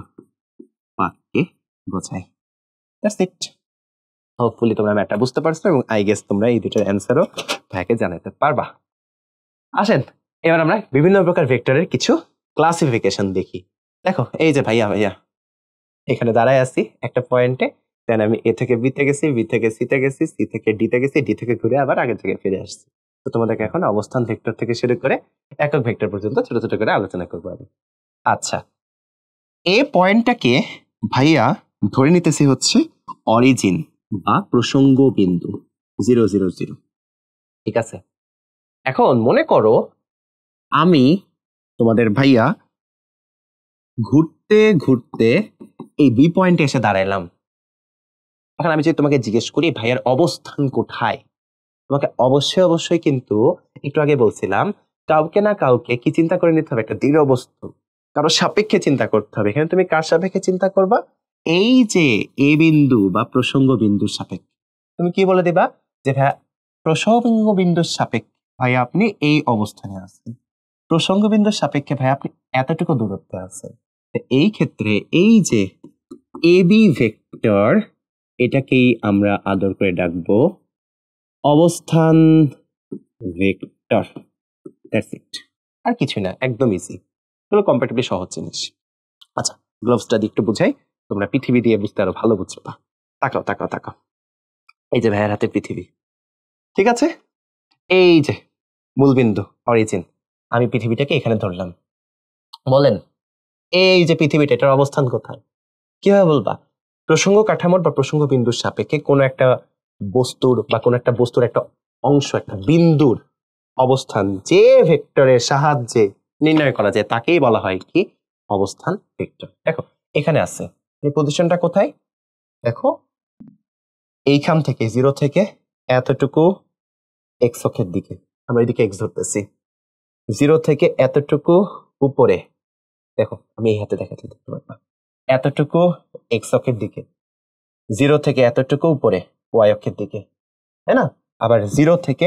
Speaker 1: পাককে বোঝায়। That's it. হোপফুলি তোমরা ম্যাথটা বুঝতে পারছো এবং আই গেস তোমরা এই দুটোর অ্যান্সারও ভাইকে জানাতে পারবা। আসেন এবার আমরা বিভিন্ন প্রকার ভেক্টরের কিছু ক্লাসিফিকেশন দেখি। দেখো এই যে ভাইয়া এখানে দাঁড়ায় আছি একটা পয়েন্টে, দেন আমি এ থেকে বি তে গেছি, বি থেকে সি তে গেছি, সি থেকে ডি তে গেছি, ডি থেকে ঘুরে আবার আগের জায়গায় ফিরে আসছি। তো তোমাদেরকে এখন অবস্থান ভেক্টর থেকে শুরু করে একক ভেক্টর পর্যন্ত ছোট ছোট করে আলোচনা করবো আমি। আচ্ছা এ পয়েন্টটাকে ভাইয়া ধরে নিতেছি হচ্ছে অরিজিন বা প্রসঙ্গ বিন্দু 0, 0, 0। ঠিক আছে, এখন মনে করো আমি তোমাদের ভাইয়া ঘুরতে ঘুরতে এই বি পয়েন্টে এসে দাঁড়াইলাম। এখন আমি যদি তোমাকে জিজ্ঞেস করি ভাইয়ার অবস্থান কোথায়, তোমাকে অবশ্যই অবশ্যই কিন্তু একটু আগে বলছিলাম কাউকে না কাউকে কি চিন্তা করে নিতে হবে, একটা দৃঢ় বস্তু, কারো সাপেক্ষে চিন্তা করতে হবে। এখানে তুমি কার সাপেক্ষে চিন্তা করবা? এই যে এ বিন্দু বা প্রসঙ্গ বিন্দুর সাপেক্ষে। তুমি কি বলে দিবা যে ভাইয়া প্রসঙ্গ বিন্দুর সাপেক্ষে ভাইয়া আপনি এই অবস্থানে আছেন। প্রসঙ্গ বিন্দুর সাপেক্ষে ভাই আপনি এতটুকু দূরত্বে আছেন, এই ক্ষেত্রে এই যে এবি ভেক্টর এটাকেই আমরা আদর করে ডাকবো অবস্থান ভেক্টর। দ্যাটস ইট, আর কিছু না, একদম ইজি, এগুলো কম্পারেটিভলি সহজ জিনিস। আচ্ছা, গ্লোভসটা দিয়ে একটু বুঝাই, তোমরা পৃথিবী দিয়ে বুঝতে আরো ভালো বুঝছো। তাকাও তাকাও তাকাও, এই যে ভাইয়ের হাতে পৃথিবী, ঠিক আছে? এই যে মূলবিন্দু অরিজিন, আমি পৃথিবীটাকে এখানে ধরলাম। বলেন এই যে পৃথিবীটা, এটার অবস্থান কোথায়? কিভাবে বলবা? প্রসঙ্গ কাঠামোর বা প্রসঙ্গ বিন্দুর সাপেক্ষে কোনো একটা বস্তুর বা কোনো একটা বস্তুর একটা অংশ, একটা বিন্দুর অবস্থান যে ভেক্টরের সাহায্যে নির্ণয় করা যায় তাকেই বলা হয় কি? অবস্থান ভেক্টর। দেখো এখানে আছে, এই পজিশনটা কোথায়? দেখো এইখান থেকে 0 থেকে এতটুকু এক্স অক্ষের দিকে, আমরা এদিকে এক্স ধরতেছি, 0 থেকে এতটুকু উপরে, দেখো আমি এই হাতে দেখাতে দেখতে পারবা, এতটুকু এক্স অক্ষের দিকে, 0 থেকে এতটুকু উপরে ওয়াই অক্ষের দিকে, তাই না? আবার 0 থেকে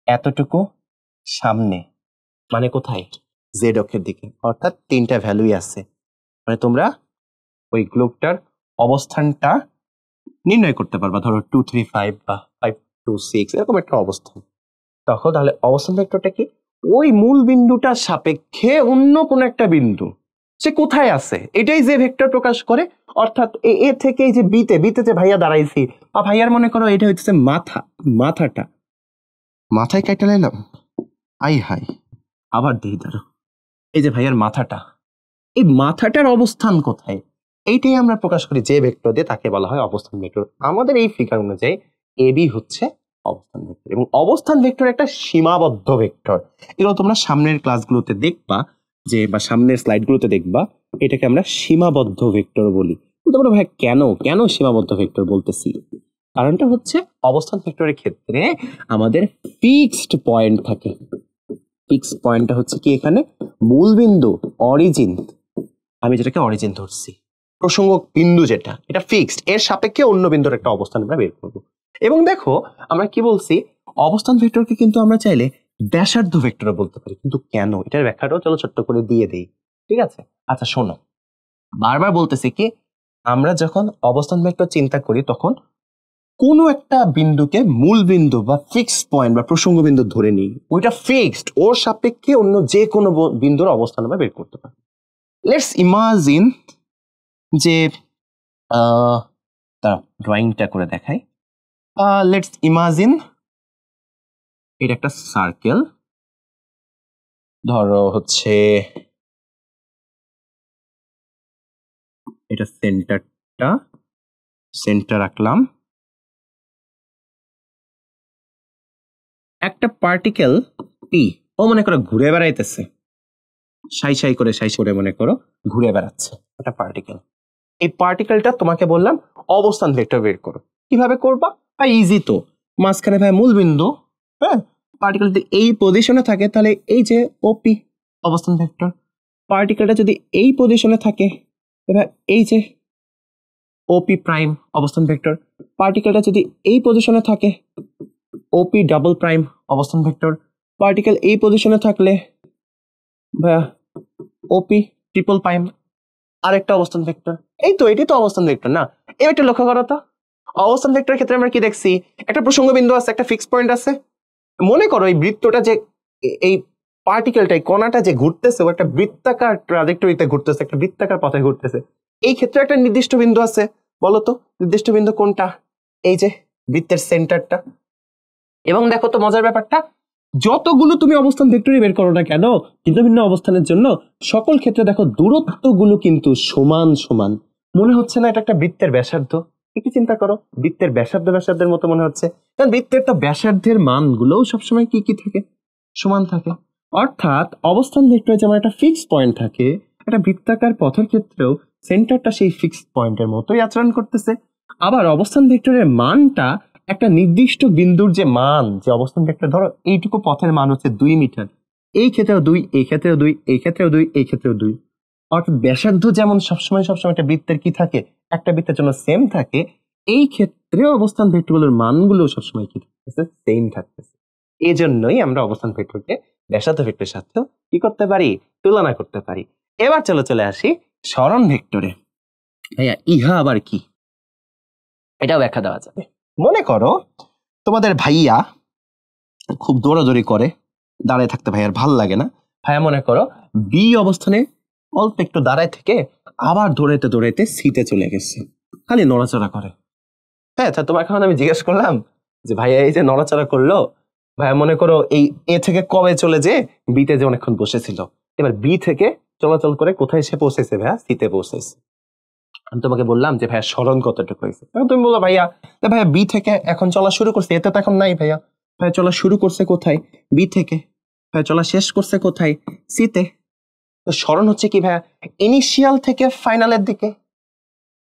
Speaker 1: এতটুকু সামনে, মানে কোথায়? জেড অক্ষের দিকে। অর্থাৎ 3টা ভ্যালুই আছে, মানে তোমরা ওই গ্লোবটার অবস্থানটা নির্ণয় করতে পারবা। ধরো 2 3 5 বা 5 2 6 এরকম একটা অবস্থান। তখন তাহলে অবস্থান ভেক্টরটা কি? ওই মূল বিন্দুটার সাপেক্ষে অন্য কোন একটা বিন্দু সে কোথায় আছে এটাই যে ভেক্টর প্রকাশ করে। অর্থাৎ এ থেকে এই যে বিতে যে ভাইয়া দাঁড়াইছি, বা ভাইয়ার মনে করো এটা হচ্ছে মাথাটা, মাথায় কাটা লাইলাম, আই হাই, আবার দিই ধরো, এই যে ভাইয়ার মাথাটা, এই মাথাটার অবস্থান কোথায় এইটাই আমরা প্রকাশ করি যে ভেক্টর দিয়ে, তাকে বলা হয় অবস্থান ভেক্টর। আমাদের এই ফিগার অনুযায়ী এবি হচ্ছে অবস্থান ভেক্টর, এবং অবস্থান ভেক্টর একটা সীমাবদ্ধ ভেক্টর। এগুলো তোমরা সামনের ক্লাসগুলোতে দেখবা, যে বা সামনের স্লাইডগুলোতে দেখবা, এটাকে আমরা সীমাবদ্ধ ভেক্টর বলি। তোমরা ভাই কেন সীমাবদ্ধ ভেক্টর বলতেছি? কারণটা হচ্ছে অবস্থান ভেক্টরের ক্ষেত্রে আমাদের ফিক্সড পয়েন্ট থাকে। ফিক্সড পয়েন্টটা হচ্ছে কি? এখানে মূলবিন্দু অরিজিন, আমি যেটাকে অরিজিন ধরছি, প্রসঙ্গ বিন্দু যেটা, এটা ফিক্সড, এর সাপেক্ষে অন্য বিন্দুর একটা অবস্থান আমরা বের করব। এবং দেখো আমরা কি বলছি, অবস্থান ভেক্টরকে কিন্তু আমরা চাইলে ব্যাসার্ধ ভেক্টর বলতে পারি। কিন্তু কেন, এটার ব্যাখ্যাটাও চলো ছোট্ট করে দিয়ে দেই, ঠিক আছে? আচ্ছা শোনো, বারবার বলতেছি কি, আমরা যখন অবস্থান ভেক্টর চিন্তা করি তখন কোনো একটা বিন্দুকে মূল বিন্দু বা ফিক্সড পয়েন্ট বা প্রসঙ্গ বিন্দু ধরে নিই, ওইটা ফিক্সড, ওর সাপেক্ষে অন্য যে কোনো বিন্দুর অবস্থান আমরা বের করতে পারি। লেটস ইমাজিন যে ড্রয়িংটা করে দেখাই। লেটস ইমাজিন এটা একটা সার্কেল, ধরো হচ্ছে এটা সেন্টার রাখলাম, একটা পার্টিকেল পি ও মনে করো ঘুরে বেড়াইতেছে, সাই করে মনে করো ঘুরে বেড়াচ্ছে একটা পার্টিকেল। এই পার্টিকেলটা তোমাকে বললাম অবস্থান ভেক্টর বের করো। কিভাবে করবা? ইজি তো, মাঝখানে ভাই মূল বিন্দু, হ্যাঁ, পার্টিকেল যদি এই পজিশনে থাকে তাহলে এই যে ওপি অবস্থান ভেক্টর। পার্টিকেলটা যদি এই পজিশনে থাকে, এবার এই যে ওপি প্রাইম অবস্থান ভেক্টর। পার্টিকেলটা যদি এই পজিশনে থাকে, ওপি ডাবল প্রাইম অবস্থান ভেক্টর। পার্টিকেল এই পজিশনে থাকলে ভাইয়া ওপি ট্রিপল প্রাইম আরেকটা অবস্থান ভেক্টর। এই তো, এটাই তো অবস্থান ভেক্টর না? এবার একটু লক্ষ্য করো তো, অবস্থান ভেক্টরের ক্ষেত্রে আমরা কি দেখছি? একটা প্রসঙ্গ বিন্দু আছে, একটা ফিক্স পয়েন্ট আছে। মনে করো এই বৃত্তটা যে, এই পার্টিকেলটা, এই কণাটা যে ঘুরতেছে, ও একটা বৃত্তাকার ট্রাজেক্টরিতে ঘুরতেছে, একটা বৃত্তাকার পথে ঘুরতেছে। এই ক্ষেত্রে একটা নির্দিষ্ট বিন্দু আছে, বলো তো নির্দিষ্ট বিন্দু কোনটা? এই যে বৃত্তের সেন্টারটা। এবং দেখো তো মজার ব্যাপারটা, যতগুলো তুমি অবস্থান ভেক্টরই বের করো না কেন ভিন্ন ভিন্ন অবস্থানের জন্য, সকল ক্ষেত্রে দেখো দূরত্বগুলো কিন্তু সমান সমান। মনে হচ্ছে না এটা একটা বৃত্তের ব্যাসার্ধ? একটু চিন্তা করো, বৃত্তের ব্যাসার্ধের মতো মনে হচ্ছে, কারণ বৃত্তের তো ব্যাসার্ধের মানগুলোও সবসময় কি থাকে? সমান থাকে। অর্থাৎ অবস্থান ভেক্টরে যেমন একটা ফিক্সড পয়েন্ট থাকে, একটা বৃত্তাকার পথের ক্ষেত্রেও সেন্টারটা সেই ফিক্সড পয়েন্টের মতোই আচরণ করতেছে। আবার অবস্থান ভেক্টরের মানটা একটা নির্দিষ্ট বিন্দুর যে মান, যে অবস্থান ভেক্টর, ধরো এইটুকু পথের মান হচ্ছে 2 মিটার, এই ক্ষেত্রেও 2, এই ক্ষেত্রেও 2, এই ক্ষেত্রেও 2, এই ক্ষেত্রেও 2। অর্থাৎ ব্যাসার্ধ যেমন সবসময় একটা বৃত্তের কি থাকে, একটা বৃত্তের জন্য সেম থাকে, এই ক্ষেত্রেও অবস্থান ভেক্টরগুলোর মানগুলো সবসময় কি থাকতেছে? সেম থাকতেছে। এই জন্যই আমরা অবস্থান ভেক্টরকে ব্যাসার্ধ ভেক্টরের সাথেও কি করতে পারি, তুলনা করতে পারি। এবার চলে আসি সরণ ভেক্টরে। ভাইয়া ইহা আবার কি, এটাও ব্যাখ্যা দেওয়া যাবে। মনে করো তোমাদের ভাইয়া খুব দৌড়াদৌড়ি করে, দাঁড়ায় থাকতে ভাইয়ার ভাল লাগে না। ভাইয়া মনে করো বি অবস্থানে অল্প একটু দাঁড়ায় থেকে আবার দৌড়াইতে দৌড়াইতে সিতে চলে গেছে, খালি নড়াচড়া করে। হ্যাঁ, তোমার এখন আমি জিজ্ঞেস করলাম যে ভাইয়া এই যে নড়াচড়া করলো, ভাইয়া মনে করো এই এ থেকে কবে চলে যে বিতে যে অনেকক্ষণ বসেছিল, এবার বি থেকে চলাচল করে কোথায় সে পৌঁছেছে, ভাইয়া সিতে পৌঁছেছে। আমি তোমাকে বললাম যে ভাইয়া সরণ কতটুকু হয়েছে, তুমি বললো ভাইয়া বি থেকে এখন চলা শুরু করছে, এতে তো এখন নাই। ভাইয়া ভাইয়া চলা শুরু করছে কোথায়, বি থেকে। ভাইয়া চলা শেষ করছে কোথায়, সিতে। তো সরণ হচ্ছে কি ভাইয়া, ইনিশিয়াল থেকে ফাইনালের দিকে,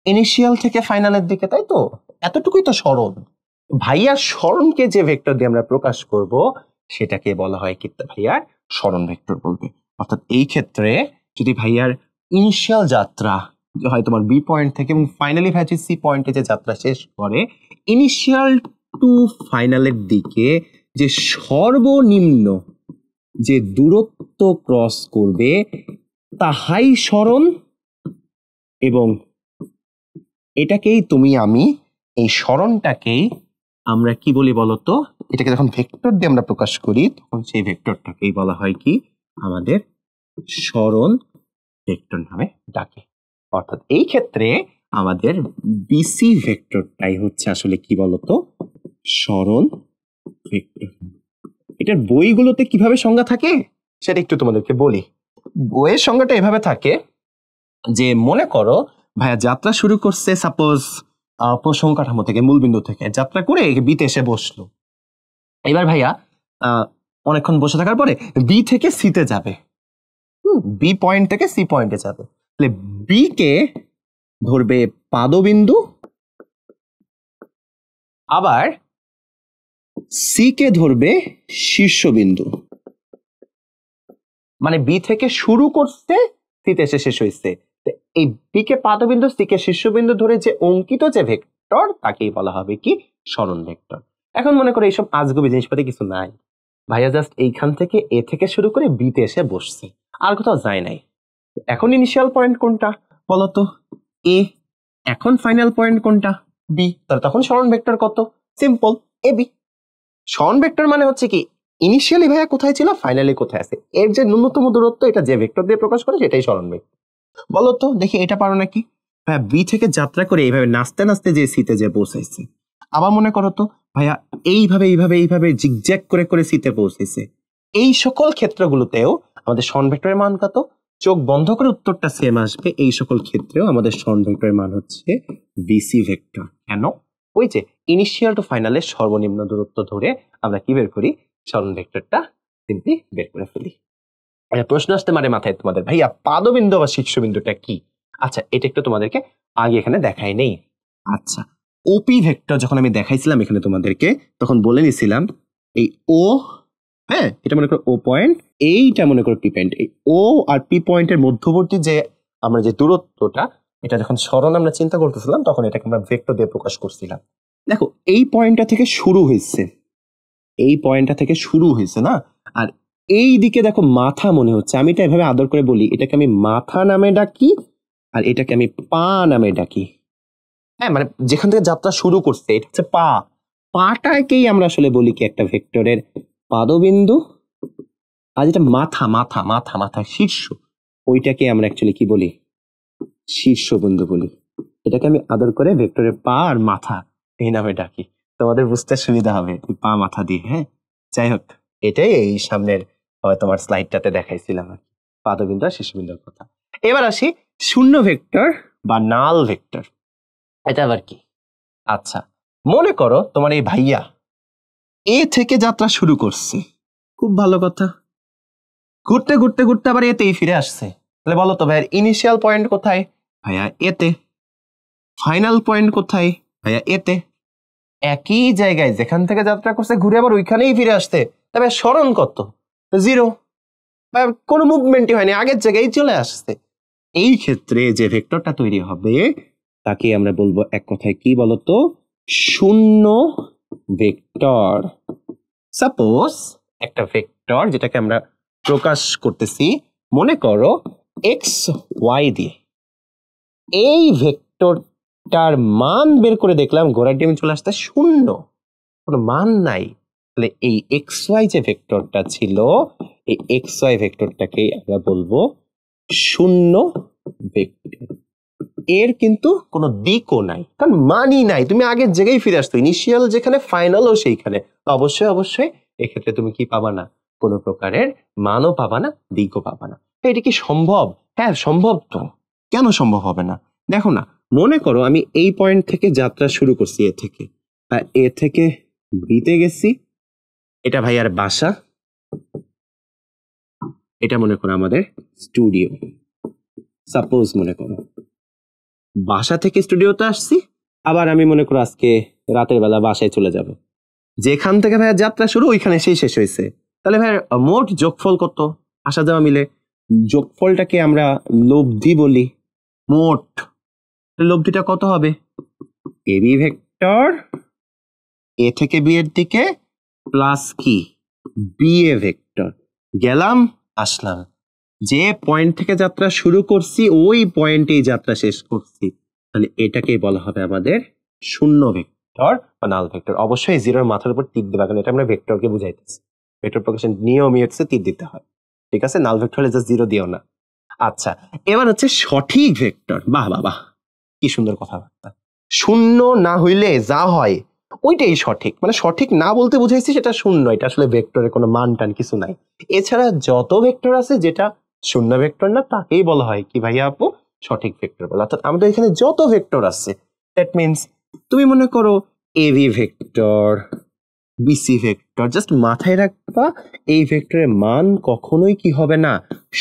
Speaker 1: ইনিশিয়াল থেকে ফাইনালের দিকে, তাই তো? এতটুকুই তো সরণ। ভাইয়ার সরণকে যে ভেক্টর দিয়ে আমরা প্রকাশ করব সেটাকে বলা হয় কি ভাইয়ার সরণ ভেক্টর বলবে। অর্থাৎ এই ক্ষেত্রে যদি ভাইয়ার ইনিশিয়াল যাত্রা হয় তোমার বি পয়েন্ট থেকে এবং ফাইনালি ভাইয়া সি পয়েন্টে যে যাত্রা শেষ করে, ইনিশিয়াল টু ফাইনালের দিকে যে সর্বনিম্ন যে দূরত্ব ক্রস করবে তাহাই সরণ। এবং এটাকেই তুমি আমি এই সরণটাকেই আমরা কি বলি বলতো, এটাকে যখন ভেক্টর দিয়ে আমরা প্রকাশ করি তখন সেই ভেক্টরটাকেই বলা হয় কি আমাদের সরণ ভেক্টর নামে ডাকে। অর্থাৎ এই ক্ষেত্রে আমাদের বিসি ভেক্টরটাই হচ্ছে আসলে কি বলতো, সরণ ভেক্টর। এটার বইগুলোতে কিভাবে সংজ্ঞা থাকে সেটা একটু তোমাদেরকে বলি। বইয়ের সংজ্ঞাটা এভাবে থাকে যে মনে করো ভাইয়া যাত্রা শুরু করছে সাপোজ প্রসঙ্গ কাঠামো থেকে, মূলবিন্দু থেকে যাত্রা করে বিতে এসে বসলো। এবার ভাইয়া অনেকক্ষণ বসে থাকার পরে বি থেকে সিতে যাবে, বি পয়েন্ট থেকে সি পয়েন্টে যাবে। তাহলে বি কে ধরবে পাদবিন্দু, আবার সি কে ধরবে শীর্ষবিন্দু। মানে বি থেকে শুরু করছে, সিতে এসে শেষ হয়েছে। এই বি কে পাদবিন্দু, সি কে শীর্ষবিন্দু ধরে যে অঙ্কিত যে ভেক্টর তাকেই বলা হবে কি সরণ ভেক্টর। এখন মনে করো এইসব আজগুবি জিনিসপাতি কিছু নাই, ভাইয়া জাস্ট এইখান থেকে এ থেকে শুরু করে বিতে এসে বসছে, আর কোথাও যায় নাই। এখন ইনিশিয়াল পয়েন্ট কোনটা বলতো, এ। এখন ফাইনাল পয়েন্ট কোনটা, বি। তাহলে তখন সরণ ভেক্টর কত, সিম্পল, এ বি। সরণ ভেক্টর মানে হচ্ছে কি ইনিশিয়ালি ভাইয়া কোথায় ছিল, ফাইনালি কোথায় আছে, এর যে ন্যূনতম দূরত্ব এটা যে ভেক্টর দিয়ে প্রকাশ করে সেটাই সরণ ভেক্টর। বলো তো দেখি এটা পারো নাকি। ভাইয়া বি থেকে যাত্রা করে এইভাবে নাচতে নাচতে যে সিতে যে পৌঁছাইছে। আবার মনে করো তো ভাইয়া এইভাবে এইভাবে এইভাবে জিগজ্যাগ করে করে সিতে পৌঁছেছে। এই সকল ক্ষেত্রগুলোতেও আমাদের সরণ ভেক্টরের মান কত, চোখ বন্ধ করে উত্তরটা সেম আসবে। এই সকল ক্ষেত্রেও আমাদের সরণ ভেক্টরের মান হচ্ছে বিসি ভেক্টর। কেন, ওই যে ইনিশিয়াল টু ফাইনালের সর্বনিম্ন দূরত্ব ধরে আমরা কি বের করি, সরণ ভেক্টরটা সিম্পলি বের করে ফেলি। প্রশ্ন আসতে পারে মাথায় তোমাদের, ভাইয়া পাদবিন্দু বা শীর্ষবিন্দুটা কি? আচ্ছা এটা একটু তোমাদেরকে আগে এখানে দেখাই নেই। আচ্ছা ওপি ভেক্টর যখন আমি দেখাইছিলাম এখানে তোমাদেরকে, তখন বলে নিছিলাম এই ও, হ্যাঁ এটা মনে করো ও পয়েন্ট, এইটা মনে করো পি পয়েন্ট। এই ও আর পি পয়েন্টের মধ্যবর্তী যে আমরা যে দূরত্বটা, এটা যখন সরণ আমরা চিন্তা করতেছিলাম তখন এটাকে আমরা ভেক্টর দিয়ে প্রকাশ করছিলাম। দেখো এই পয়েন্টটা থেকে শুরু হয়েছে, এই পয়েন্টটা থেকে শুরু হয়েছে না, আর এই দিকে দেখো মাথা মনে হচ্ছে, আমি এটা এভাবে আদর করে বলি এটাকে আমি মাথা নামে ডাকি আর এটাকে আমি পা নামে ডাকি। হ্যাঁ মানে যেখান থেকে যাত্রা শুরু করছে এটা হচ্ছে পা, পাটাকেই আমরা আসলে বলি কি একটা ভেক্টরের পাদবিন্দু, আর যেটা মাথা মাথা মাথা মাথা শীর্ষ, ওইটাকে আমরা অ্যাকচুয়ালি কি বলি, শীর্ষবিন্দু বলি। এটাকে আমি আদর করে ভেক্টরের পা আর মাথা এই নামে ডাকি, তোমাদের বুঝতে সুবিধা হবে পা মাথা দিয়ে। হ্যাঁ যাই হোক, এটাই এই সামনের তোমার স্লাইডটাতে দেখাইছিলাম আর পাদবিন্দু আর শীর্ষবিন্দুর কথা। এবার আসি শূন্য ভেক্টর বা নাল ভেক্টর, এটা আবার কি? আচ্ছা মনে করো তোমার এই ভাইয়া এ থেকে যাত্রা শুরু করছে, খুব ভালো কথা, ঘুরতে ঘুরতে ঘুরতে আবার এতেই ফিরে আসছে। তাহলে বলো তো ভাইয়ার ইনিশিয়াল পয়েন্ট কোথায়, ভাইয়া এতে। ফাইনাল পয়েন্ট কোথায়, ভাইয়া এতে। একই জায়গায় যেখান থেকে যাত্রা করছে ঘুরে আবার ওইখানেই ফিরে আসতে, তবে সরণ কত, জিরো, কোনো মুভমেন্টই হয়নি, আগের জায়গায় চলে আসছে। এই ক্ষেত্রে যে ভেক্টরটা তৈরি হবে তাকে আমরা বলবো এক কথায় কি বলতো, শূন্য ভেক্টর। সাপোজ একটা ভেক্টর ভেক্টর যেটাকে আমরা প্রকাশ করতেছি মনে করো এক্স ওয়াই দিয়ে, এই ভেক্টরটার মান বের করে দেখলাম ঘোড়ার ডিমে চলে আসতে শূন্য, কোনো মান নাই। তাহলে এই এক্স ওয়াই যে ভেক্টরটা ছিল, এই এক্স ওয়াই ভেক্টরটাকে আমরা বলবো শূন্য ভেক্টর। এর কিন্তু কোনো দিকও নাই, কারণ মানই নাই। তুমি আগের জায়গায় ফিরে আসতো, ইনিশিয়াল যেখানে ফাইনালও সেইখানে। অবশ্যই অবশ্যই এক্ষেত্রে তুমি কি পাবা না, কোনো প্রকারের মানও পাবা না, দিকও পাবা না। এটা কি সম্ভব? হ্যাঁ সম্ভব। তো কেন সম্ভব হবে না? দেখো না, মনে করো আমি এই পয়েন্ট থেকে যাত্রা শুরু করছি, এ থেকে বিতে গেছি, এটা ভাইয়ার বাসা, এটা মনে করো আমাদের স্টুডিও। সাপোজ মনে করো বাসা থেকে স্টুডিওতে আসছি, আবার আমি মনে করো আজকে রাতের বেলা বাসায় চলে যাব। যেখান থেকে ভাইয়া যাত্রা শুরু ওইখানে সেই শেষ হয়েছে। তাহলে ভাইয়া মোট যোগফল কত? আসা যাওয়া মিলে যোগফলটাকে আমরা লব্ধি বলি। মোট লব্ধিটা কত হবে? এবি ভেক্টর এ থেকে বি এর দিকে প্লাস কি বি এ ভেক্টর। গেলাম আসলাম, যে পয়েন্ট থেকে যাত্রা শুরু করছি ওই পয়েন্টেই যাত্রা শেষ করছি। তাহলে এটাকেই বলা হবে আমাদের শূন্য ভেক্টর বা নাল ভেক্টর। অবশ্যই জিরোর মাথার উপর তীর দেবা, কারণ এটা আমরা ভেক্টরকে বুঝাইতেছি। ভেক্টর প্রকাশের নিয়মই হচ্ছে তীর দিতে হয়, ঠিক আছে? নাল ভেক্টর হলে জাস্ট জিরো দিও না। আচ্ছা, এবার হচ্ছে সঠিক ভেক্টর। বাহ বাহ বাহ, কি সুন্দর কথাবার্তা। শূন্য না হইলে যা হয় ওইটাই সঠিক, মানে সঠিক না বলতে বুঝাইছি সেটা শূন্য, এটা আসলে ভেক্টরের কোনো মান টান কিছু নাই। এছাড়া যত ভেক্টর আছে যেটা শূন্য ভেক্টর না, তাকেই বলা হয় কি ভাইয়া আপু? সঠিক ভেক্টর বলা। অর্থাৎ আমাদের এখানে যত ভেক্টর আছে, দ্যাট মিনস তুমি মনে করো A B vector, B C vector, just মাথায় রাখবা এই ভেক্টরের মান কখনোই কি হবে না,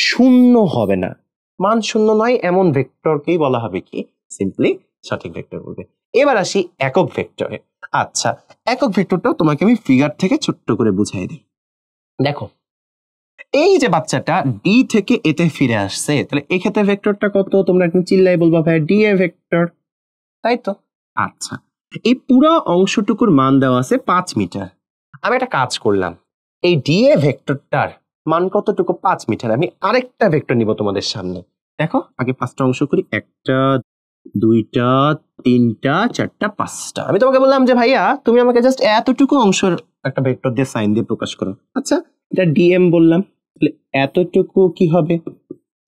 Speaker 1: শূন্য হবে না। মান শূন্য নয় এমন ভেক্টরকেই বলা হবে কি সিম্পলি সঠিক ভেক্টর বলবে। এবার আসি একক ভেক্টরে। আচ্ছা, একক ভেক্টরটাও তোমাকে আমি ফিগার থেকে ছোট্ট করে বুঝাই দিই। দেখো এই যে বাচ্চাটা ডি থেকে এতে ফিরে আসছে, তাহলে এই ক্ষেত্রে ভেক্টরটা কত? তোমরা একদম চিল্লাই বলবা ভাই ডি এ ভেক্টর, তাই তো? আচ্ছা, এই পুরো অংশটুকুর মান দেওয়া আছে 5 মিটার। আমি একটা কাজ করলাম, এই ডি এ ভেক্টরটার মান কতটুকু? 5 মিটার। আমি আরেকটা ভেক্টর নিব তোমাদের সামনে। দেখো আগে 5টা অংশ করি, 1টা 2টা 3টা 4টা 5টা। আমি তোমাকে বললাম যে ভাইয়া তুমি আমাকে জাস্ট এতটুকু অংশের একটা ভেক্টর দিয়ে সাইন দিয়ে প্রকাশ করো। আচ্ছা, এটা ডিএম বললাম, তাহলে এতটুকু কি হবে?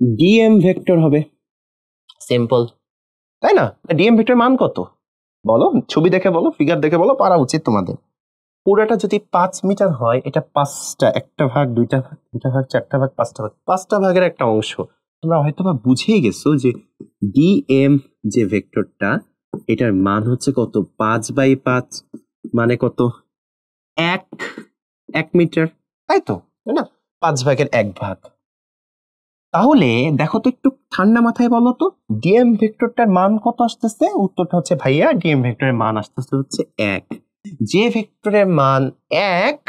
Speaker 1: ডিএম ভেক্টর হবে। সিম্পল, তাই না? ডিএম ভেক্টর মান কত বলো? ছবি দেখে বলো, ফিগার দেখে বলো, পারা উচিত তোমাদের। পুরোটা যদি 5 মিটার হয়, এটা 5টা, একটা ভাগ, দুইটা ভাগ, দুইটা ভাগ, 4টা ভাগ, 5টা ভাগ, 5টা ভাগের একটা অংশ। তোমরা হয়তো বা বুঝেই গেছো যে ডিএম যে ভেক্টরটা, এটার মান হচ্ছে কত? 5/5 মানে কত? 1 মিটার, তাই তো? তাই না? 5 ভাগের 1 ভাগ। তাহলে দেখো তো একটু ঠান্ডা মাথায় বলো তো, ডিএম ভেক্টরটার মান কত আসতেছে? উত্তরটা হচ্ছে ভাইয়া ডিএম ভেক্টরের মান আসতেছে হচ্ছে 1। যে ভেক্টরের মান 1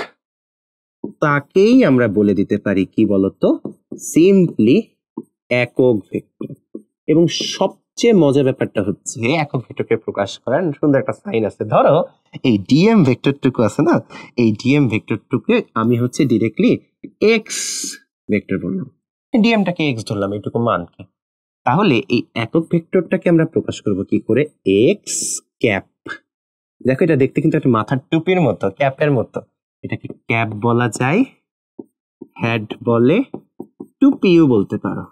Speaker 1: তাকেই আমরা বলে দিতে পারি কি বলতো? সিম্পলি একক ভেক্টর। এবং সবচেয়ে মজার ব্যাপারটা হচ্ছে একক ভেক্টরকে প্রকাশ করার সুন্দর একটা সাইন আছে। ধরো এই ডিএম ভেক্টরটুকু আছে না, এই ডিএম ভেক্টরটুকে আমি হচ্ছে ডিরেক্টলি এক্স ভেক্টর বললাম, ডিএমটাকে এক্স ধরলাম, এইটুকু মানকে। তাহলে এই একক ভেক্টরটাকে আমরা প্রকাশ করব কি করে? X cap. দেখো এটা দেখতে কিন্তু একটা মাথার টুপির মতো, ক্যাপের মতো। এটাকে ক্যাপ বলা যায়, হেড বলে, টুপিও বলতে পারো।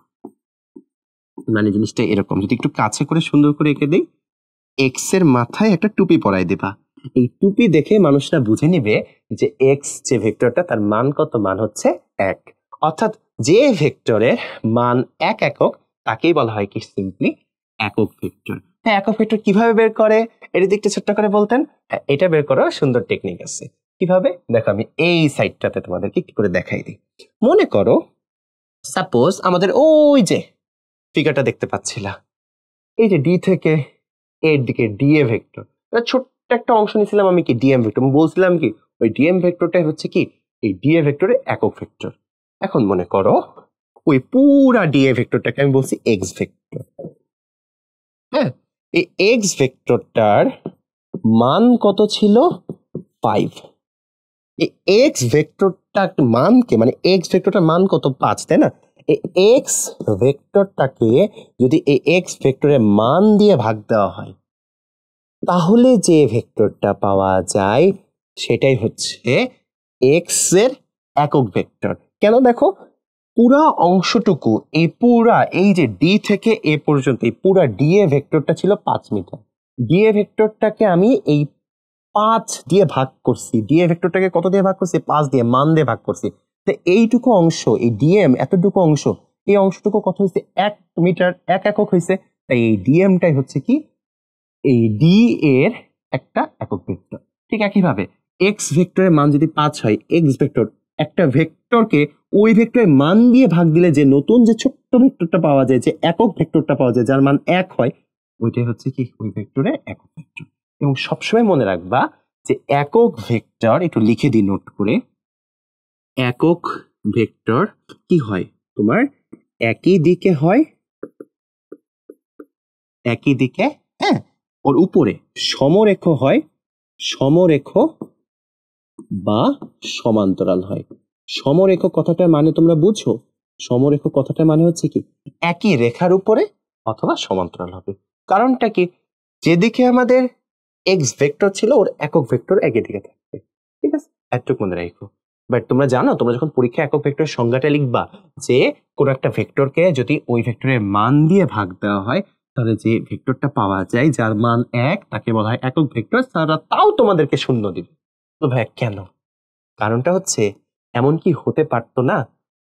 Speaker 1: মানে জিনিসটা এরকম, যদি একটু কাছে করে সুন্দর করে এঁকে দেই, এক্স এর মাথায় একটা টুপি পরাই দেবা। এই টুপি দেখে মানুষরা বুঝে নিবে যে এক্স যে ভেক্টরটা তার মান কত? মান হচ্ছে 1। অর্থাৎ যে ভেক্টরের মান 1 একক তাকেই বলা হয় কি সিম্পলি একক ভেক্টর। হ্যাঁ, একক ভেক্টর কিভাবে বের করে এটা দিকটা ছোট্ট করে বলতেন? হ্যাঁ, এটা বের করার সুন্দর টেকনিক আছে। কিভাবে দেখো, আমি এই সাইডটাতে তোমাদেরকে একটু করে দেখাই দিই। মনে করো সাপোজ আমাদের ওই যে ফিগারটা দেখতে পাচ্ছিলা, এই যে ডি থেকে এর দিকে ডিএ ভেক্টর, ছোট্ট একটা অংশ নিয়েছিলাম আমি কি ডিএম ভেক্টর, বলছিলাম কি ওই ডিএম ভেক্টরটাই হচ্ছে কি এই ডিএ ভেক্টরের একক ভেক্টর। এখন মনে করো ওই পুরা ডিএ ভেক্টরটাকে আমি বলছি এক্স ভেক্টর। হ্যাঁ, এই এক্স ভেক্টরটার মান কত ছিল? 5। এই এক্স ভেক্টরটা মানকে মানে এক্স ভেক্টরটার মান কত 5, তাই না? এই এক্স ভেক্টরটাকে যদি এই এক্স ভেক্টরের মান দিয়ে ভাগ দেওয়া হয় তাহলে যে ভেক্টরটা পাওয়া যায় সেটাই হচ্ছে এক্স এর একক ভেক্টর। কেন দেখো, পুরা অংশটুকু এই যে ডি থেকে এ পর্যন্ত এই পুরা ডি এ ভেক্টরটা ছিল 5 মিটার। ডি এ ভেক্টরটাকে আমি এই 5 দিয়ে ভাগ করছি, ডি এ ভেক্টরটাকে কত দিয়ে ভাগ করছি? 5 দিয়ে, মান দিয়ে ভাগ করছি। তো এইটুকু অংশ, এই ডিএম এতটুকু অংশ, এই অংশটুকু কত হয়েছে? 1 মিটার, 1 একক হয়েছে। তাই এই ডিএমটাই হচ্ছে কি এই ডি এর একটা একক ভেক্টর। ঠিক একইভাবে এক্স ভেক্টরের মান যদি 5 হয়, এক্স ভেক্টর একটা ভেক্টরকে ওই ভেক্টরের মান দিয়ে ভাগ দিলে যে নতুন যে ছোট্ট ভেক্টরটা পাওয়া যায়, যে একক ভেক্টরটা পাওয়া যায় যার মান 1 হয়, ওইটাই হচ্ছে কি ওই ভেক্টরের একক ভেক্টর। এবং সবসময় মনে রাখবা যে একক ভেক্টর, একটু লিখে দিই নোট করে, একক ভেক্টর কি হয় তোমার একই দিকে হয়, একই দিকে, হ্যাঁ, ওর উপরে সমরেখ হয়, সমরেখ বা সমান্তরাল হয়। সমরেখ কথাটার মানে তোমরা বুঝো? সমরেখ কথাটার মানে হচ্ছে কি একই রেখার উপরে অথবা সমান্তরাল হবে। কারণটা কি, যেদিকে আমাদের এক্স ভেক্টর ছিল ওর একক ভেক্টর একই দিকে থাকবে। ঠিক আছে, এতটুকু মনে রাখো। বাট তোমরা জানো, তোমরা যখন পরীক্ষা একক ভেক্টরের সংজ্ঞাটা লিখবা, যে কোন একটা ভেক্টরকে যদি ওই ভেক্টরের মান দিয়ে ভাগ দেওয়া হয় তাহলে যে ভেক্টরটা পাওয়া যায় যার মান 1 তাকে বলা হয় একক ভেক্টর। তারা তাও তোমাদেরকে শূন্য দিবে। তো ভাই কেন? কারণটা হচ্ছে এমন কি হতে পারতো না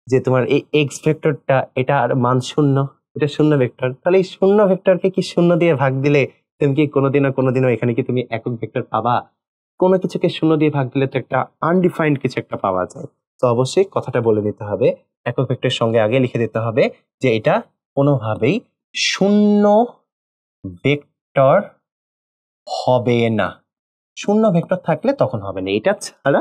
Speaker 1: যে তোমার এই এক্স ভেক্টরটা এটার মান 0, এটা শূন্য ভেক্টর, তাহলে এই শূন্য ভেক্টরকে কি 0 দিয়ে ভাগ দিলে তুমি কি কোনোদিনও এখানে কি তুমি একক ভেক্টর পাবা? কোনো কিছুকে 0 দিয়ে ভাগ দিলে তো একটা আনডিফাইন্ড কিছু একটা পাওয়া যায়। তো অবশ্যই কথাটা বলে নিতে হবে, একক ভেক্টরের সঙ্গে আগে লিখে দিতে হবে যে এটা কোনোভাবেই শূন্য ভেক্টর হবে না। শূন্য ভেক্টর থাকলে তখন হবে না। এটা ছাড়া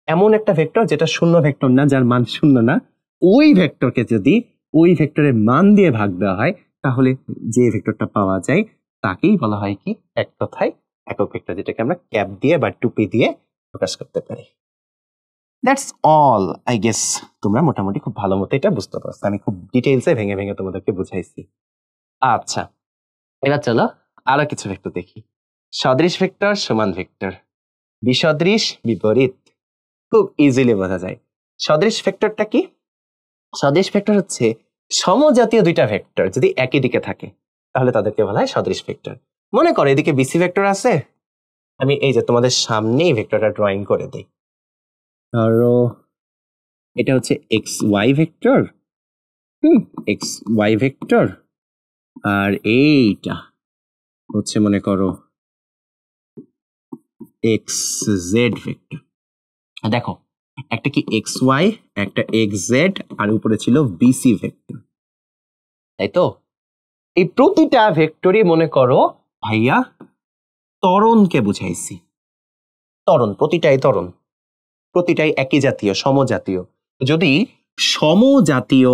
Speaker 1: এমন একটা ভেক্টর যেটা শূন্য ভেক্টর না, যার মান 0 না, ওই ভেক্টরকে যদি ওই ভেক্টরের মান দিয়ে ভাগ দেওয়া হয় তাহলে যে ভেক্টরটা পাওয়া যায় তাকেই বলা হয় কি এক কথায় একক ভেক্টর, যেটাকে আমরা ক্যাপ দিয়ে বা টুপি দিয়ে প্রকাশ করতে পারি। That's all I guess. তোমরা মোটামুটি খুব ভালো মতো এটা বুঝতে পারছো। আমি খুব ডিটেইলসে ভেঙে ভেঙে তোমাদেরকে বুঝাইছি। আচ্ছা, এবার চলো আরো কিছু ভেক্টর দেখি। সদৃশ ভেক্টর, সমান ভেক্টর, বিসদৃশ, বিপরীত, খুব ইজিলি বোঝা যায়। সদৃশ ভেক্টরটা কি? সদৃশ ভেক্টর হচ্ছে সমজাতীয় দুইটা ভেক্টর যদি একই দিকে থাকে তাহলে তাদেরকে বলা হয় সদৃশ ভেক্টর। মনে করো এদিকে বিসি ভেক্টর আছে, আমি এই যে তোমাদের সামনেই ভেক্টরটা ড্রয়িং করে দিই। ধরো এটা হচ্ছে X Y vector, X Y vector, আর এইটা হচ্ছে মনে করো এক্স জেড ভেক্টর। দেখো একটা কি এক্স ওয়াই, একটা এক্স জেড, আর উপরে ছিল বিসি ভেক্টর, তাই তো? এই প্রতিটা ভেক্টরই মনে করো ভাইয়া ত্বরণকে বুঝাইছি। ত্বরণ, প্রতিটাই ত্বরণ, প্রতিটাই একই জাতীয়, সমজাতীয়। যদি সমজাতীয়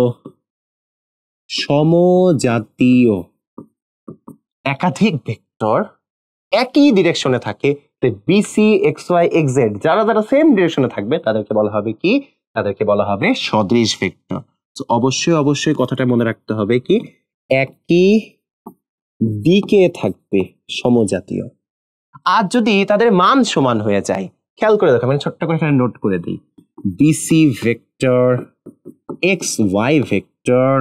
Speaker 1: সমজাতীয় একাধিক ভেক্টর একই ডিরেকশনে থাকে, B C X Y X Z যারা যারা সেম ডিরেকশনে থাকবে তাদেরকে বলা হবে কি? তাদেরকে বলা হবে সদৃশ ভেক্টর। তো অবশ্যই কথাটা মনে রাখতে হবে কি একই দিকে থাকবে, সমজাতীয়। আর যদি তাদের মান সমান হয়ে যায়, খেয়াল করে দেখো, আমি ছোট্ট করে এখানে নোট করে দিই, B C vector, X Y vector,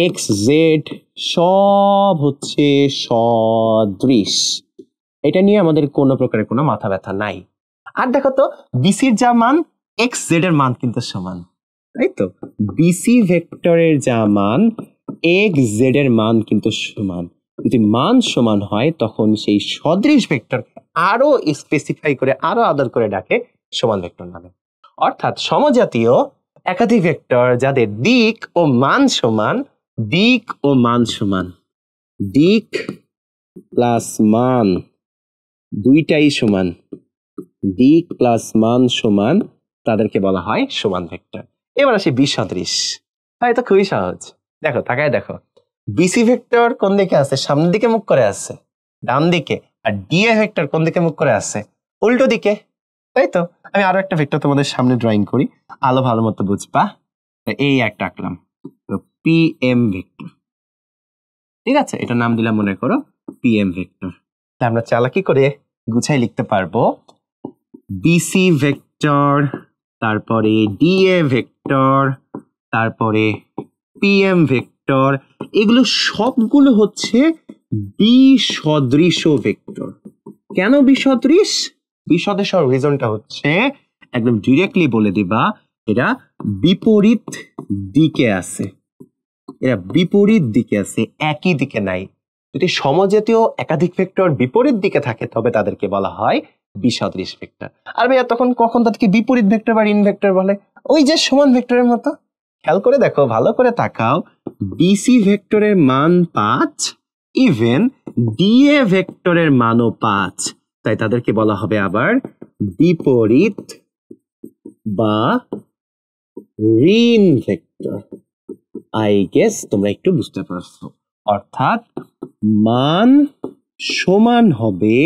Speaker 1: X Z সব হচ্ছে সদৃশ। এটা নিয়ে আমাদের কোনো প্রকারের কোনো মাথা ব্যথা নাই। আর দেখো তো বিসির যা মান, এক্স জেড এর মান কিন্তু সমান, তাই তো? বিসি ভেক্টরের যা মান, এক্স জেড এর মান কিন্তু সমান। যদি মান সমান হয় তখন সেই সদৃশ ভেক্টর আরো স্পেসিফাই করে, আরো আদর করে ডাকে সমান ভেক্টর নামে। অর্থাৎ সমজাতীয় একাধিক ভেক্টর যাদের দিক ও মান সমান, দিক ও মান সমান, দিক প্লাস মান দুইটাই সমান, দিক প্লাস মান সমান, তাদেরকে বলা হয় সমান ভেক্টর। এবার আসি বিসদৃশ। ভাই এটা খুবই সহজ। দেখো তাকায় দেখো, বিসি ভেক্টর কোন দিকে আছে? সামনের দিকে মুখ করে আছে, ডান দিকে। আর ডিএ ভেক্টর কোন দিকে মুখ করে আছে? উল্টো দিকে, তাই তো। আমি আরো একটা ভেক্টর তোমাদের সামনে ড্রয়িং করি, আলো ভালো মতো বুঝবা। এই একটা আঁকলাম, পিএম ভেক্টর। ঠিক আছে, এটা নাম দিলাম মনে করো পিএম ভেক্টর। আমরা চালাকি করে গুছাই লিখতে পারবো বিসি ভেক্টর, তারপরে ডিএ ভেক্টর, তারপরে পিএম ভেক্টর। এগুলো সবগুলো হচ্ছে বিসদৃশ ভেক্টর। কেন বিসদৃশ? বিসদৃশ রিজনটা হচ্ছে একদম ডিরেক্টলি বলে দিবা, এরা বিপরীত দিকে আছে। এরা বিপরীত দিকে আছে, একই দিকে নাই। যদি সমজাতীয় একাধিক ভেক্টর বিপরীত দিকে থাকে তবে তাদেরকে বলা হয় বিসদৃশ ভেক্টর। আর ভাইয়া কখন তাদেরকে বিপরীত ভেক্টর বা ঋণ ভেক্টর বলে? ওই যে সমান ভেক্টরের মতো। খেয়াল করে দেখো, ভালো করে তাকাও, বিসি ভেক্টরের মান 5, ইভেন ডিএ ভেক্টরের মানও 5, তাই তাদেরকে বলা হবে আবার বিপরীত বা ঋণ ভেক্টর। আই গেস তোমরা একটু বুঝতে পারছো। অর্থাৎ মান সমান হবে,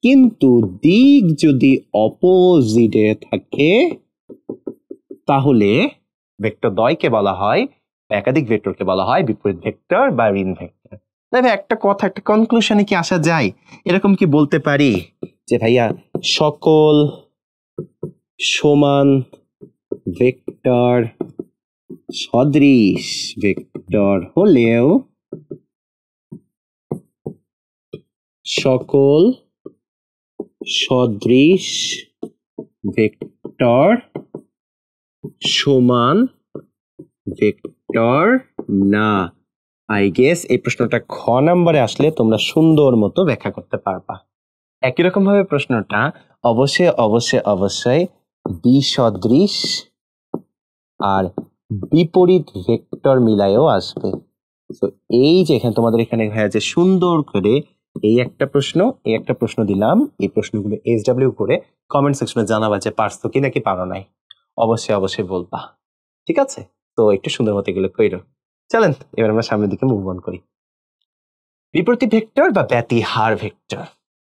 Speaker 1: কিন্তু দিক যদি অপোজিটে থাকে তাহলে ভেক্টর দ্বয়কে বলা হয়, একাধিক ভেক্টরকে বলা হয় বিপরীত ভেক্টর বা ঋণ ভেক্টর। তবে একটা কথা, একটা কনক্লুশনে কি আসা যায়? এরকম কি বলতে পারি যে ভাইয়া সকল সমান ভেক্টর সদৃশ ভেক্টর হলেও সকল সদৃশ ভেক্টর সমান ভেক্টর না? আই গেস এই প্রশ্নটা খ নম্বরে আসলে তোমরা সুন্দর মতো ব্যাখ্যা করতে পারবা। একই রকম ভাবে প্রশ্নটা অবশ্যই বিসদৃশ আর বিপরীত ভেক্টর মিলায়েও আসবে। তো এই যে এখানে তোমাদের এখানে যে সুন্দর করে এই একটা প্রশ্ন দিলাম, এই প্রশ্নগুলো SW করে কমেন্ট সেকশনে জানাবা যে পারছো কি নাকি পারো নাই। অবশ্যই বলবা, ঠিক আছে? তো একটু সুন্দর মতো এগুলো কইরো। চলেন এবার আমরা সামনের দিকে মুভ অন করি। বিপরীত ভেক্টর বা ব্যতিহার ভেক্টর,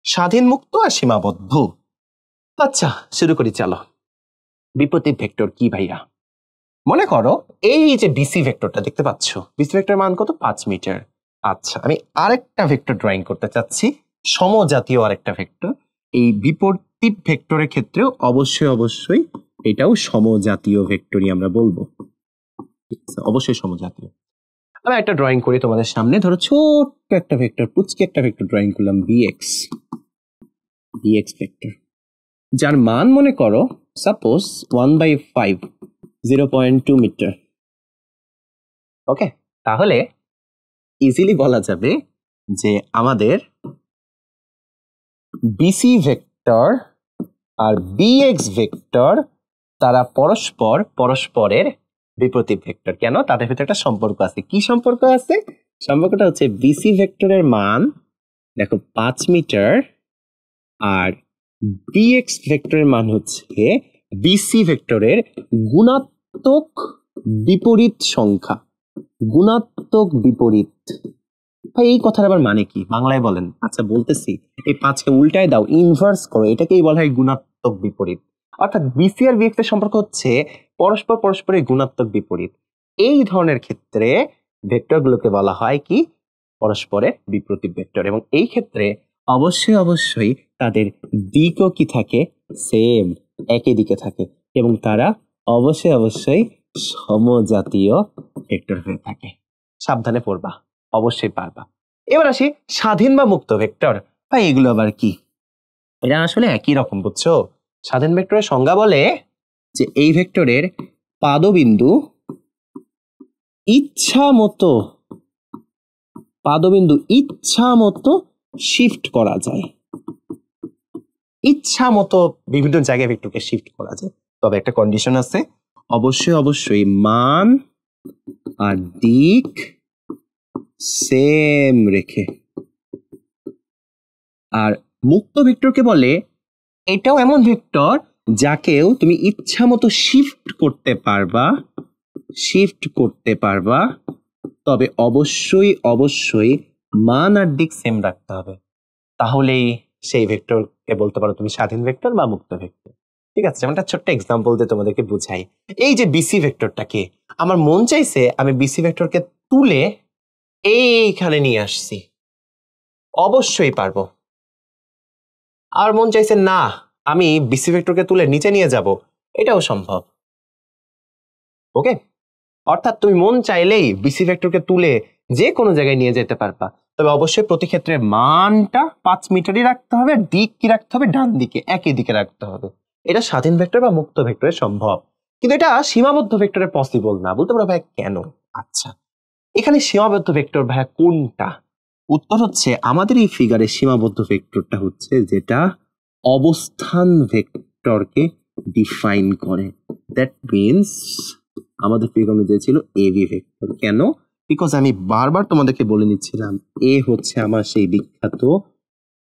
Speaker 1: স্বাধীন, মুক্ত আর সীমাবদ্ধ। আচ্ছা শুরু করি, চলো। বিপরীত ভেক্টর কি ভাইয়া? মনে করো এই যে বিসি ভেক্টরটা দেখতে পাচ্ছ, বিসি ভেক্টর মান কত? 5 মিটার। আচ্ছা, আমি আরেকটা ভেক্টর ড্রয়িং করতে চাচ্ছি, সমজাতীয় আরেকটা ভেক্টর। এই বিপরীত ভেক্টরের ক্ষেত্রেও অবশ্যই এটাও সমজাতীয় ভেক্টরই আমরা বলবো, অবশ্যই সমজাতীয়। আমি একটা ড্রয়িং করি তোমাদের সামনে। ধরো ছোট্ট একটা ভেক্টর, পুচকি একটা ভেক্টর ড্রয়িং করলাম, বিএক্স ভেক্টর, যার মান মনে করো সাপোজ 1/5, 0.2 মিটার। ওকে, তাহলে ইজিলি বলা যাবে যে আমাদের বিসি ভেক্টর আর বিএক্স ভেক্টর তারা পরস্পরের বিপরীত ভেক্টর। কেন? তাদের ভিতরে একটা সম্পর্ক আছে। কি সম্পর্ক আছে? সম্পর্কটা হচ্ছে বিসি ভেক্টরের মান দেখো 5 মিটার, আর বিএক্স ভেক্টরের মান হচ্ছে বিসি ভেক্টরের গুণাত্মক বিপরীত সংখ্যা। গুণাত্মক বিপরীত। ভাই এই কথার আবার মানে কি? বাংলায় বলেন। আচ্ছা বলতেছি, এই 5কে উল্টায় দাও, ইনভার্স করো, এটাকেই বলা হয় গুণাত্মক বিপরীত। অর্থাৎ বিসি আর বিএক্স এর সম্পর্ক হচ্ছে পরস্পরের গুণাত্মক বিপরীত। এই ধরনের ক্ষেত্রে ভেক্টরগুলোকে বলা হয় কি? পরস্পরের বিপরীত ভেক্টর। এবং এই ক্ষেত্রে অবশ্যই তাদের দিকও কি থাকে? সেম, একই দিকে থাকে, এবং তারা অবশ্যই সমজাতীয় ভেক্টর হয়ে থাকে। সাবধানে পড়বা, অবশ্যই পারবা। এবার আসি স্বাধীন বা মুক্ত ভেক্টর। ভাই এগুলো আবার কি? এরা আসলে একই রকম, বুঝছো? স্বাধীন ভেক্টরের সংজ্ঞা বলে যে এই ভেক্টরের পাদবিন্দু ইচ্ছা মতো শিফট করা যায়। ইচ্ছা মতো বিভিন্ন জায়গায় ভেক্টরকে শিফট করা যায়, তবে একটা কন্ডিশন আছে, অবশ্যই মান আর দিক সেম রেখে। আর মুক্ত ভেক্টরকে বলে এটাও এমন ভেক্টর যাকেও তুমি ইচ্ছা মতো শিফট করতে পারবা, তবে অবশ্যই মান আর দিক সেম রাখতে হবে, তাহলেই সেই ভেক্টরকে বলতে পারো তুমি স্বাধীন ভেক্টর বা মুক্ত ভেক্টর। ঠিক আছে, যেমন একটা ছোট্ট এক্সাম্পল দিয়ে তোমাদেরকে বুঝাই। এই যে বিসি ভেক্টরটাকে আমার মন চাইছে আমি বিসি ভেক্টরকে তুলে এইখানে নিয়ে আসছি, অবশ্যই পারবো। আর মন চাইছে না আমি বিসি ভেক্টরকে তুলে নিচে নিয়ে যাব, এটাও সম্ভব। ওকে, অর্থাৎ তুমি মন চাইলেই বিসি ভেক্টরকে তুলে যে কোনো জায়গায় নিয়ে যেতে পারবা, তবে অবশ্যই প্রতি ক্ষেত্রে মানটা 5 মিটারই রাখতে হবে, দিক কি রাখতে হবে, ডান দিকে একই দিকে রাখতে হবে। এটা স্বাধীন ভেক্টর বা মুক্ত ভেক্টরে সম্ভব, কিন্তু এটা সীমাবদ্ধ ভেক্টরে পসিবল না। বলতে পারো ভাই কেন? আচ্ছা, এখানে সীমাবদ্ধ ভেক্টর ভাই কোনটা? উত্তর হচ্ছে আমাদের এই ফিগারে সীমাবদ্ধ ভেক্টরটা হচ্ছে যেটা অবস্থান ভেক্টরকে ডিফাইন করে। দ্যাট মিনস আমাদের ফিগার অনুযায়ী ছিল এবি ভেক্টর। কেন? বিকজ আমি বারবার তোমাদেরকে বলে নিচ্ছিলাম এ হচ্ছে আমার সেই বিখ্যাত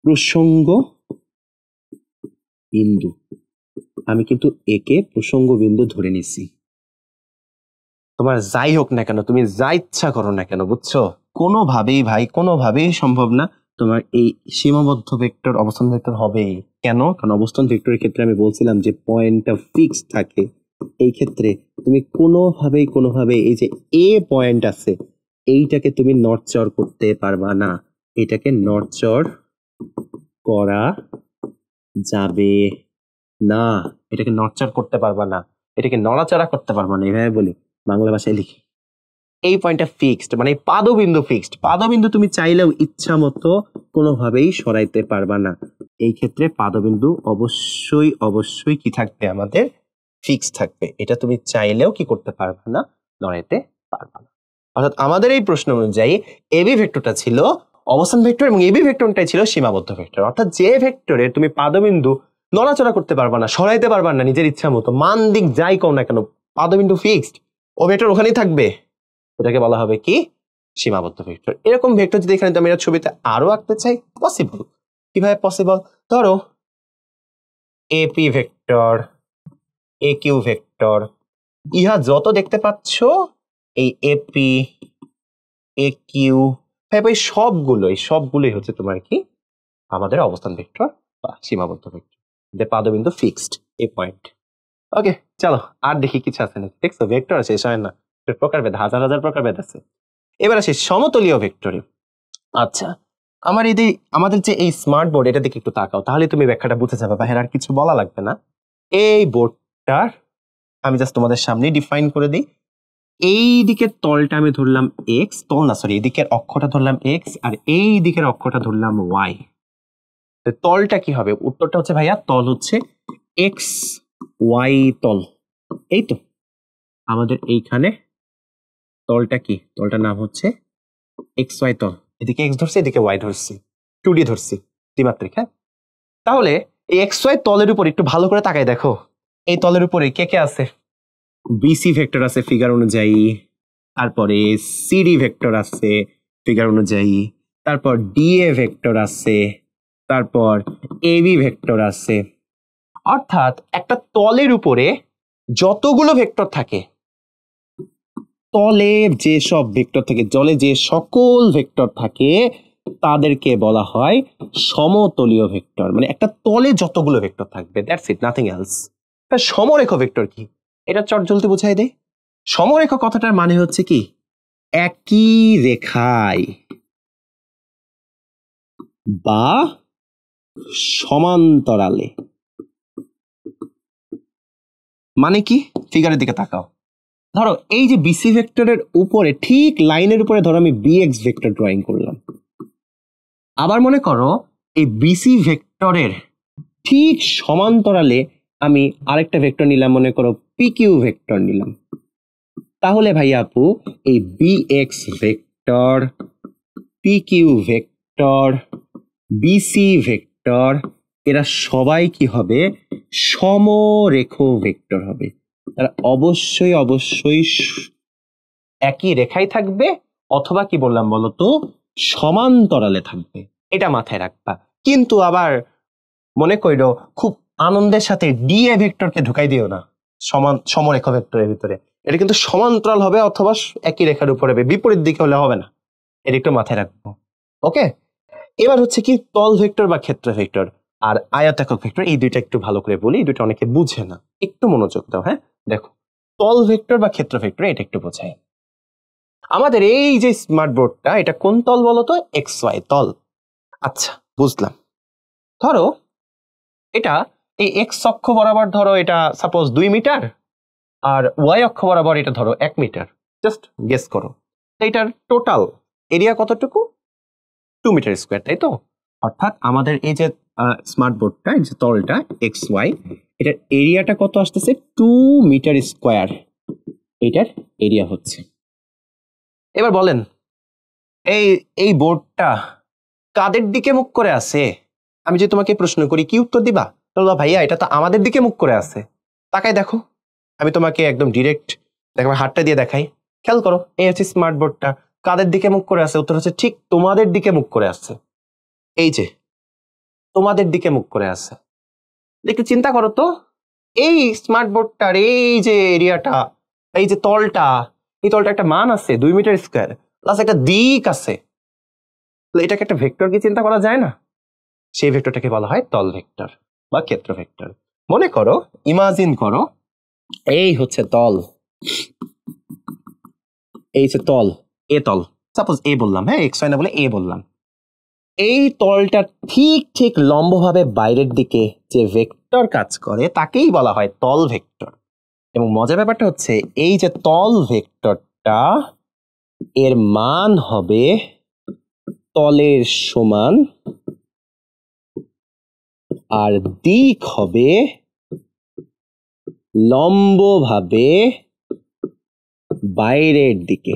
Speaker 1: প্রসঙ্গ বিন্দু। আমি কিন্তু একে প্রসঙ্গ বিন্দু ধরে নিছি। তোমার যাই হোক না কেন, তুমি যা ইচ্ছা করো না কেন, বুঝছো, কোনোভাবেই ভাই কোনোভাবেই সম্ভব না তোমার এই সীমাবদ্ধ ভেক্টর অবস্থান ভেক্টর হবে। কেন? কারণ অবস্থান ভেক্টরের ক্ষেত্রে আমি বলছিলাম যে পয়েন্টটা ফিক্স থাকে। এই ক্ষেত্রে তুমি কোনোভাবে এই যে এ পয়েন্ট আছে এইটাকে তুমি নড়চড় করতে পারবা না, এটাকে নড়চড় করা যাবে না, এটাকে নড়চড় করতে পারবা না, এটাকে নড়াচড়া করতে পারবা না, এইভাবে বলি, বাংলা ভাষায় লিখি। এই পয়েন্টটা ফিক্সড, মানে পাদবিন্দু ফিক্সড। পাদবিন্দু তুমি চাইলেও ইচ্ছা মতো কোনোভাবেই সরাইতে পারবা না। এই ক্ষেত্রে পাদবিন্দু অবশ্যই কি থাকবে, আমাদের ফিক্স থাকবে। এটা তুমি চাইলেও কি করতে পারবা না, নড়াইতে পারবা না। অর্থাৎ আমাদের এই প্রশ্ন অনুযায়ী এবি ভেক্টরটা ছিল অবস্থান ভেক্টর এবং এবি ভেক্টরটাই ছিল সীমাবদ্ধ ভেক্টর। অর্থাৎ যে ভেক্টরে তুমি পাদবিন্দু নড়াচড়া করতে পারবা না, সরাইতে পারবা না নিজের ইচ্ছা মতো, মান দিক যাই কও না কেন, পাদবিন্দু ফিক্সড, ও ভেক্টর ওখানেই থাকবে, ওটাকে বলা হবে কি, সীমাবদ্ধ ভেক্টর। এরকম ভেক্টর যদি এখানে আমি ছবিতে আরো আঁকতে চাই, পসিবল। কিভাবে পসিবল? ধরো এপি ভেক্টর, এ কিউ ভেক্টর, ইহা যত দেখতে পাচ্ছ এই এপি এ কিউ এই সবগুলোই হচ্ছে তোমার কি, আমাদের অবস্থান ভেক্টর বা সীমাবদ্ধ ভেক্টর, যে পাদবিন্দু ফিক্সড এই পয়েন্ট। ওকে, চলো আর দেখি কিছু আছে নাকি। দেখছো ভেক্টর শেষ হয় না, প্রকারভেদ হাজার হাজার প্রকারভেদ আছে। এবার আসি সমতলীয় ভেক্টরে। আচ্ছা, আমাদের যে এই স্মার্ট বোর্ড, এটা দিকে একটু তাকাও, তাহলে তুমি ব্যাখ্যাটা বুঝে যাবে, বাইরে আর কিছু বলা লাগবে না। এই বোর্ডটার আমি জাস্ট তোমাদের সামনে ডিফাইন করে দিই। এই দিকের তলটা আমি ধরলাম এক্স, এই দিকের অক্ষটা ধরলাম এক্স, আর এই দিকের অক্ষটা ধরলাম ওয়াই। তলটা কি হবে? উত্তরটা হচ্ছে ভাইয়া তল হচ্ছে এক্স ওয়াই তল। এই তো আমাদের এইখানে তলটা কি, তলটার নাম হচ্ছে এক্স ওয়াই তল। এদিকে এক্স ধরছি, এদিকে ওয়াই ধরছি, 2D ধরছি, দ্বিমাত্রিক। হ্যাঁ, তাহলে এই এক্স ওয়াই তলের উপর একটু ভালো করে তাকাই দেখো, এই তলের উপরে কে কে আছে? বিসি ভেক্টর আছে ফিগার অনুযায়ী, তারপরে সিডি ভেক্টর আছে ফিগার অনুযায়ী, তারপর ডিএ ভেক্টর আছে, তারপর এবি ভেক্টর আছে। অর্থাৎ একটা তলের উপরে যতগুলো ভেক্টর থাকে, তলে যে সব ভেক্টর থাকে, জলে যে সকল ভেক্টর থাকে, তাদেরকে বলা হয় সমতলীয় ভেক্টর। মানে একটা তলে যতগুলো ভেক্টর থাকবে, দ্যাটস ইট, নাথিং এলস। সমরেখ ভেক্টর কি, এটা চটজলদি বুঝাই দেই। সমরেখ কথাটার মানে হচ্ছে কি, একই রেখায় বা সমান্তরালে। মানে কি, ফিগারের দিকে তাকাও, ধরো এই যে বিসি ভেক্টরের উপরে ঠিক লাইনের উপরে ধরো আমি বিএক্স ভেক্টর ড্রয়িং করলাম। আবার মনে করো এই বিসি ভেক্টরের ঠিক সমান্তরালে আমি আরেকটা ভেক্টর নিলাম, মনে করো পিকিউ ভেক্টর নিলাম। তাহলে ভাই আপু এই B X vector, P Q vector, B C vector, এরা সবাই কি হবে, সমরেখ ভেক্টর হবে। তারা অবশ্যই একই রেখায় থাকবে, অথবা কি বললাম বলতো, সমান্তরালে থাকবে। এটা মাথায় রাখবা। কিন্তু আবার মনে কইরো খুব আনন্দের সাথে ডিএ ভেক্টরকে ঢুকাই দিও না সমরেখ ভেক্টরের ভিতরে। এটা কিন্তু সমান্তরাল হবে অথবা একই রেখার উপরে হবে, বিপরীত দিকে হলে হবে না, এটা একটু মাথায় রাখবো। ওকে, এবার হচ্ছে কি তল ভেক্টর বা ক্ষেত্র ভেক্টর আর আয়তাকার ভেক্টর, এই দুইটা একটু ভালো করে বলি, এই দুইটা অনেকে বুঝে না, একটু মনোযোগ দাও। হ্যাঁ দেখো, তল ভেক্টর বা ক্ষেত্র ভেক্টর এটা একটু বোঝায়। আমাদের এই যে স্মার্ট বোর্ডটা, এটা কোন তল বলতো? এক্স ওয়াই তল। আচ্ছা বুঝলাম। ধরো এটা এই এক্স অক্ষ বরাবর ধরো এটা সাপোজ 2 মিটার, আর ওয়াই অক্ষ বরাবর এটা ধরো 1 মিটার। জাস্ট গেস করো এটার টোটাল এরিয়া কতটুকু? 2 মিটার স্কোয়ার, তাই তো? অর্থাৎ আমাদের এই যে স্মার্ট বোর্ডটা, এই যে তলটা এক্স ওয়াই, এটার এরিয়াটা কত আসতেছে? 2 মিটার স্কোয়ার এটার এরিয়া হচ্ছে। এবার বলেন এই এই বোর্ডটা কাদের দিকে মুখ করে আছে? আমি যে তোমাকে প্রশ্ন করি, কি উত্তর দিবা? বলবা ভাইয়া এটা তো আমাদের দিকে মুখ করে আছে। তাকাই দেখো, আমি তোমাকে একদম ডিরেক্ট দেখো হাতটা দিয়ে দেখাই, খেয়াল করো এই হচ্ছে স্মার্ট বোর্ডটা কাদের দিকে মুখ করে আছে? উত্তর হচ্ছে ঠিক তোমাদের দিকে মুখ করে আছে। এই যে তোমাদের দিকে মুখ করে আছে। একটু চিন্তা করো তো, এই স্মার্ট বোর্ডটার এই যে এরিয়াটা, এই যে তলটা, এই তলটা একটা মান আছে 2 মিটার স্কোয়ার, প্লাস একটা দিক আছে, এটাকে একটা ভেক্টর কি চিন্তা করা যায় না? সেই ভেক্টরটাকে বলা হয় তল ভেক্টর বা ক্ষেত্র ভেক্টর। মনে করো, ইমাজিন করো এই হচ্ছে তল, এই যে তল, এ তল, সাপোজ এ বললাম, হ্যাঁ এক্স ওয়াই না বলে এ বললাম। এই তলটা ঠিক ঠিক লম্বভাবে বাইরের দিকে যে ভেক্টর কাজ করে তাকেই বলা হয় তল ভেক্টর। এবং মজার ব্যাপারটা হচ্ছে এই যে তল ভেক্টরটা, এর মান হবে তলের সমান, আর দিক হবে লম্বভাবে বাইরের দিকে।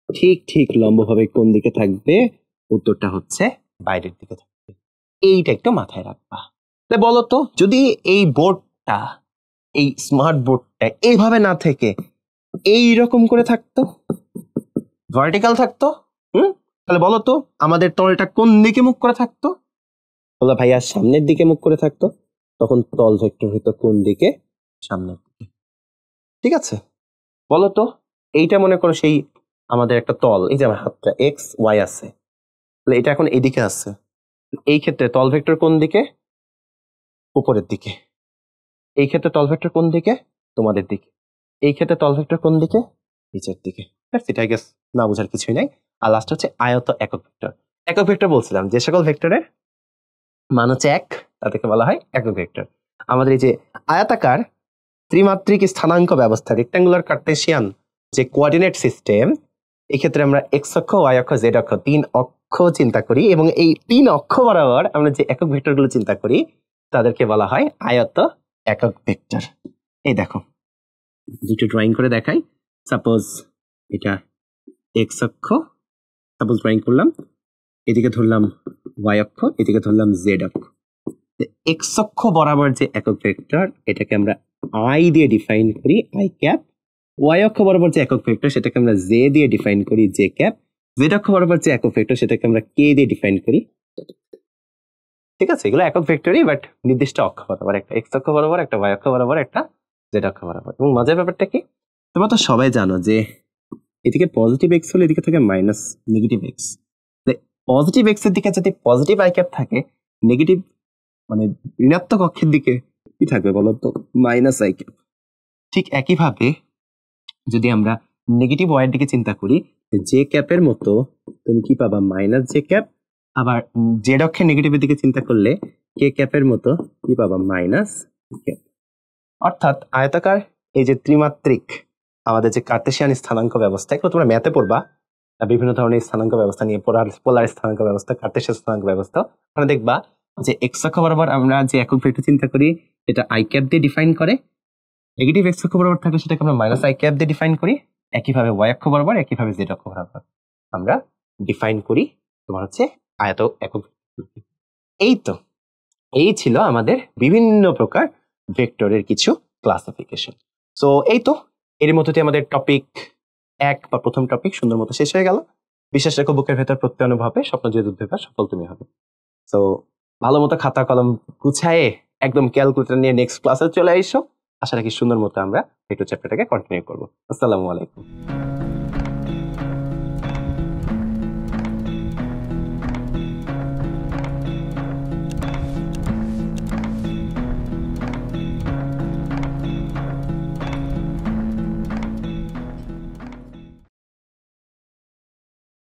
Speaker 1: ঠিক ঠিক লম্বভাবে কোন দিকে থাকবে? উত্তরটা হচ্ছে বাইরের দিকে থাকবে। এইটা একটু মাথায় রাখবা। বলো তো, যদি এই বোর্ডটা, এই স্মার্ট বোর্ডটা এইভাবে না থেকে এইরকম করে থাকতো, ভার্টিক্যাল থাকতো, তাহলে বলো তো আমাদের তলটা কোন দিকে মুখ করে থাকতো? বলো ভাইয়া সামনের দিকে মুখ করে থাকতো। তখন তল ভেক্টর হতো কোন দিকে? সামনের দিকে। ঠিক আছে, বলো তো এইটা মনে করো সেই আমাদের একটা তল, এই যে আমার হাতটা এক্স ওয়াই আছে, তাহলে এটা এখন এইদিকে আছে। এই ক্ষেত্রে তল ভেক্টর কোন দিকে? উপরের দিকে। এই ক্ষেত্রে তল ভেক্টর কোন দিকে? তোমাদের দিকে। এই ক্ষেত্রে তল ভেক্টর কোন দিকে? নিচের দিকে। সেটা আই গেস না বোঝার কিছুই নাই। আর লাস্ট হচ্ছে আয়ত একক ভেক্টর। একক ভেক্টর বলছিলাম যে সকল ভেক্টরের মান হচ্ছে 1, তাদেরকে বলা হয় একক ভেক্টর। আমাদের এই যে আয়তাকার ত্রিমাত্রিক স্থানাঙ্ক ব্যবস্থা, রেক্টাঙ্গুলার কার্টেসিয়ান যে কোঅর্ডিনেট সিস্টেম, এক্ষেত্রে আমরা এক্স অক্ষ, ওয়াই অক্ষ, জেড অক্ষ 3 অক্ষ চিন্তা করি, এবং এই 3 অক্ষ বরাবর আমরা যে একক ভেক্টরগুলো চিন্তা করি তাদেরকে বলা হয় আয়ত একক ভেক্টর। এই দেখো দুটো ড্রয়িং করে দেখাই। সাপোজ এটা এক্স অক্ষ, সাপোজ ড্রয়িং করলাম, এদিকে ধরলাম ওয়াই অক্ষ, এদিকে ধরলাম জেড অক্ষ। এক্স অক্ষ বরাবর যে একক ভেক্টর এটাকে আমরা আই দিয়ে ডিফাইন করি, আই ক্যাপ। ওয়াই অক্ষ বরাবর যে একক ভেক্টর সেটাকে আমরা জে দিয়ে ডিফাইন করি, জে ক্যাপ। জেড অক্ষ বরাবর যে একক ভেক্টর সেটাকে আমরা কে দিয়ে ডিফাইন করি। ঠিক আছে, এগুলো একক ভেক্টরই, বাট নির্দিষ্ট অক্ষ বরাবর, একটা এক্স অক্ষ বরাবর, একটা ওয়াই অক্ষ বরাবর, একটা জেড অক্ষ বরাবর। এবং মজার ব্যাপারটা কি, তোমরা তো সবাই জানো যে এদিকে পজিটিভ এক্স হলে এদিকে থাকে minus negative x. Positive x এর দিকে যদি পজিটিভ আই ক্যাপ থাকে, নেগেটিভ মানে ঋণাত্মক অক্ষের দিকে কি থাকবে বলতো? Minus I cap. ঠিক একইভাবে যদি আমরা নেগেটিভ ওয়াই এর দিকে চিন্তা করি, জে ক্যাপের মতো তুমি কি পাবা? Minus J cap. আবার জেড অক্ষের নেগেটিভের দিকে চিন্তা করলে কে ক্যাপের মতো কি পাবা? Minus cap. অর্থাৎ আয়তাকার এই যে ত্রিমাত্রিক আমাদের যে কার্টেসিয়ান স্থানাঙ্ক ব্যবস্থা, এগুলো তোমরা ম্যাথে পড়বা, বিভিন্ন ধরনের স্থানাঙ্ক ব্যবস্থা নিয়ে, পোলার স্থানাঙ্ক ব্যবস্থা, কার্টেসিয়ান স্থানাঙ্ক ব্যবস্থা। ওখানে দেখবা যে এক্স অক্ষ বরাবর আমরা যে একক ভেক্টর চিন্তা করি এটা আই ক্যাপ দিয়ে ডিফাইন করে, নেগেটিভ এক্স অক্ষ বরাবর থাকলে সেটাকে আমরা মাইনাস আই ক্যাপ দিয়ে ডিফাইন করি। একইভাবে ওয়াই অক্ষ বরাবর, একইভাবে জেড অক্ষ বরাবর আমরা ডিফাইন করি তোমার হচ্ছে আয়ত একক। এই তো, এই ছিল আমাদের বিভিন্ন প্রকার ভেক্টরের কিছু ক্লাসিফিকেশন। সো এই তো, এর মধ্যে দিয়ে আমাদের টপিক 1 বা প্রথম টপিক সুন্দর মতো শেষ হয়ে গেল। বিশ্বাস রেখো বুকের ভেতর প্রত্যয় অনুভবে স্বপ্ন যে যুদ্ধ সফল তুমি হবে। সো ভালো মতো খাতা কলম গুছায়ে একদম ক্যালকুলেটর নিয়ে নেক্সট ক্লাসে চলে আইসো। আশা রাখি সুন্দর মতো আমরা ভেক্টর চ্যাপ্টারটাকে কন্টিনিউ করবো। আসসালামু আলাইকুম।